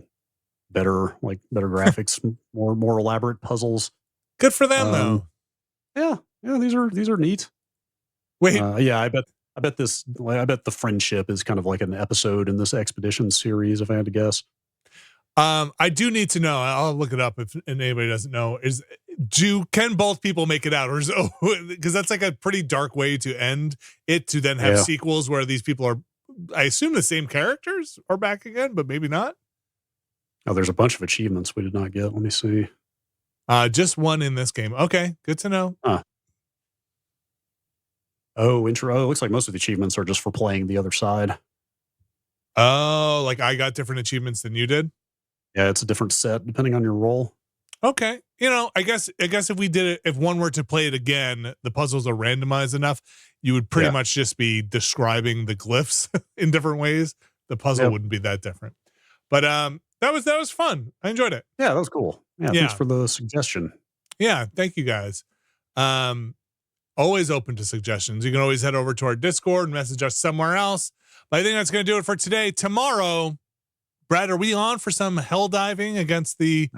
better, like better graphics, more elaborate puzzles. Good for them though. Yeah, these are neat. Wait, yeah, I bet the Friendship is kind of like an episode in this expedition series, if I had to guess. I do need to know. I'll look it up if anybody doesn't know. Can both people make it out, or because that's like a pretty dark way to end it, to then have sequels where these people are, I assume, the same characters are back again, but maybe not. Oh, there's a bunch of achievements we did not get. Let me see. Just one in this game. Okay, good to know. Oh, intro. Oh, it looks like most of the achievements are just for playing the other side. Oh, like I got different achievements than you did? Yeah, it's a different set depending on your role. Okay. I guess if we did it, if one were to play it again, the puzzles are randomized enough, you would pretty much just be describing the glyphs in different ways. The puzzle wouldn't be that different. But that was fun. I enjoyed it. Yeah, that was cool. Yeah, thanks for the suggestion. Yeah, thank you guys. Always open to suggestions. You can always head over to our Discord and message us somewhere else. But I think that's going to do it for today. Tomorrow, Brad, are we on for some hell diving against the?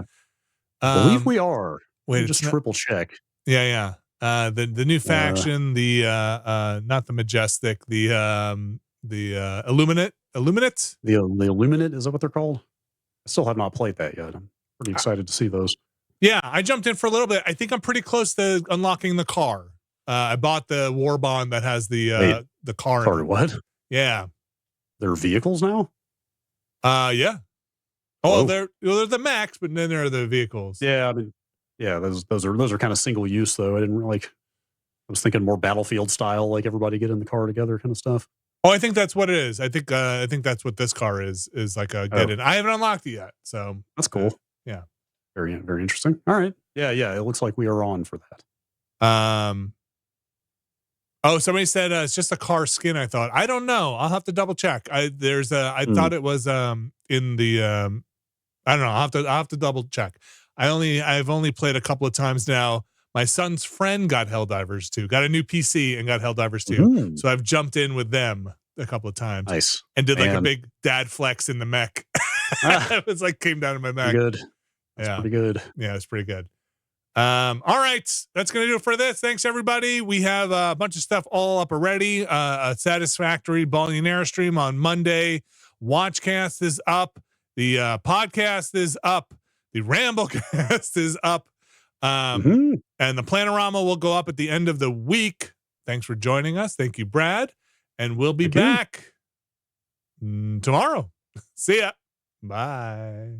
I believe we are. Wait, just triple check. Yeah. The new faction, the not the Majestic, the Illuminate. The Illuminate, is that what they're called? I still have not played that yet. I'm pretty excited to see those. Yeah, I jumped in for a little bit. I think I'm pretty close to unlocking the car. I bought the war bond that has the car. Sorry, what? Yeah. There are vehicles now? Yeah. Oh, they're the max, but then there are the vehicles. Yeah, I mean, yeah, those are kind of single use though. I didn't really I was thinking more Battlefield style, like everybody get in the car together kind of stuff. Oh, I think that's what it is. I think that's what this car is like a get in. I haven't unlocked it yet, so that's cool. Yeah. Very, very interesting. All right. Yeah. It looks like we are on for that. Oh, somebody said it's just a car skin. I thought. I don't know. I'll have to double check. I thought it was in the I don't know. I'll have to double check. I've only played a couple of times now. My son's friend got Helldivers 2, got a new PC and got Helldivers 2. So I've jumped in with them a couple of times. Nice. And did like a big dad flex in the mech. It was like came down to my mech. Good. That's pretty good. Yeah, it's pretty good. All right. That's going to do it for this. Thanks, everybody. We have a bunch of stuff all up already. A Satisfactory Billionaire stream on Monday. Watchcast is up. The podcast is up. The Ramblecast is up. And the Planorama will go up at the end of the week. Thanks for joining us. Thank you, Brad. And we'll be back tomorrow. See ya. Bye.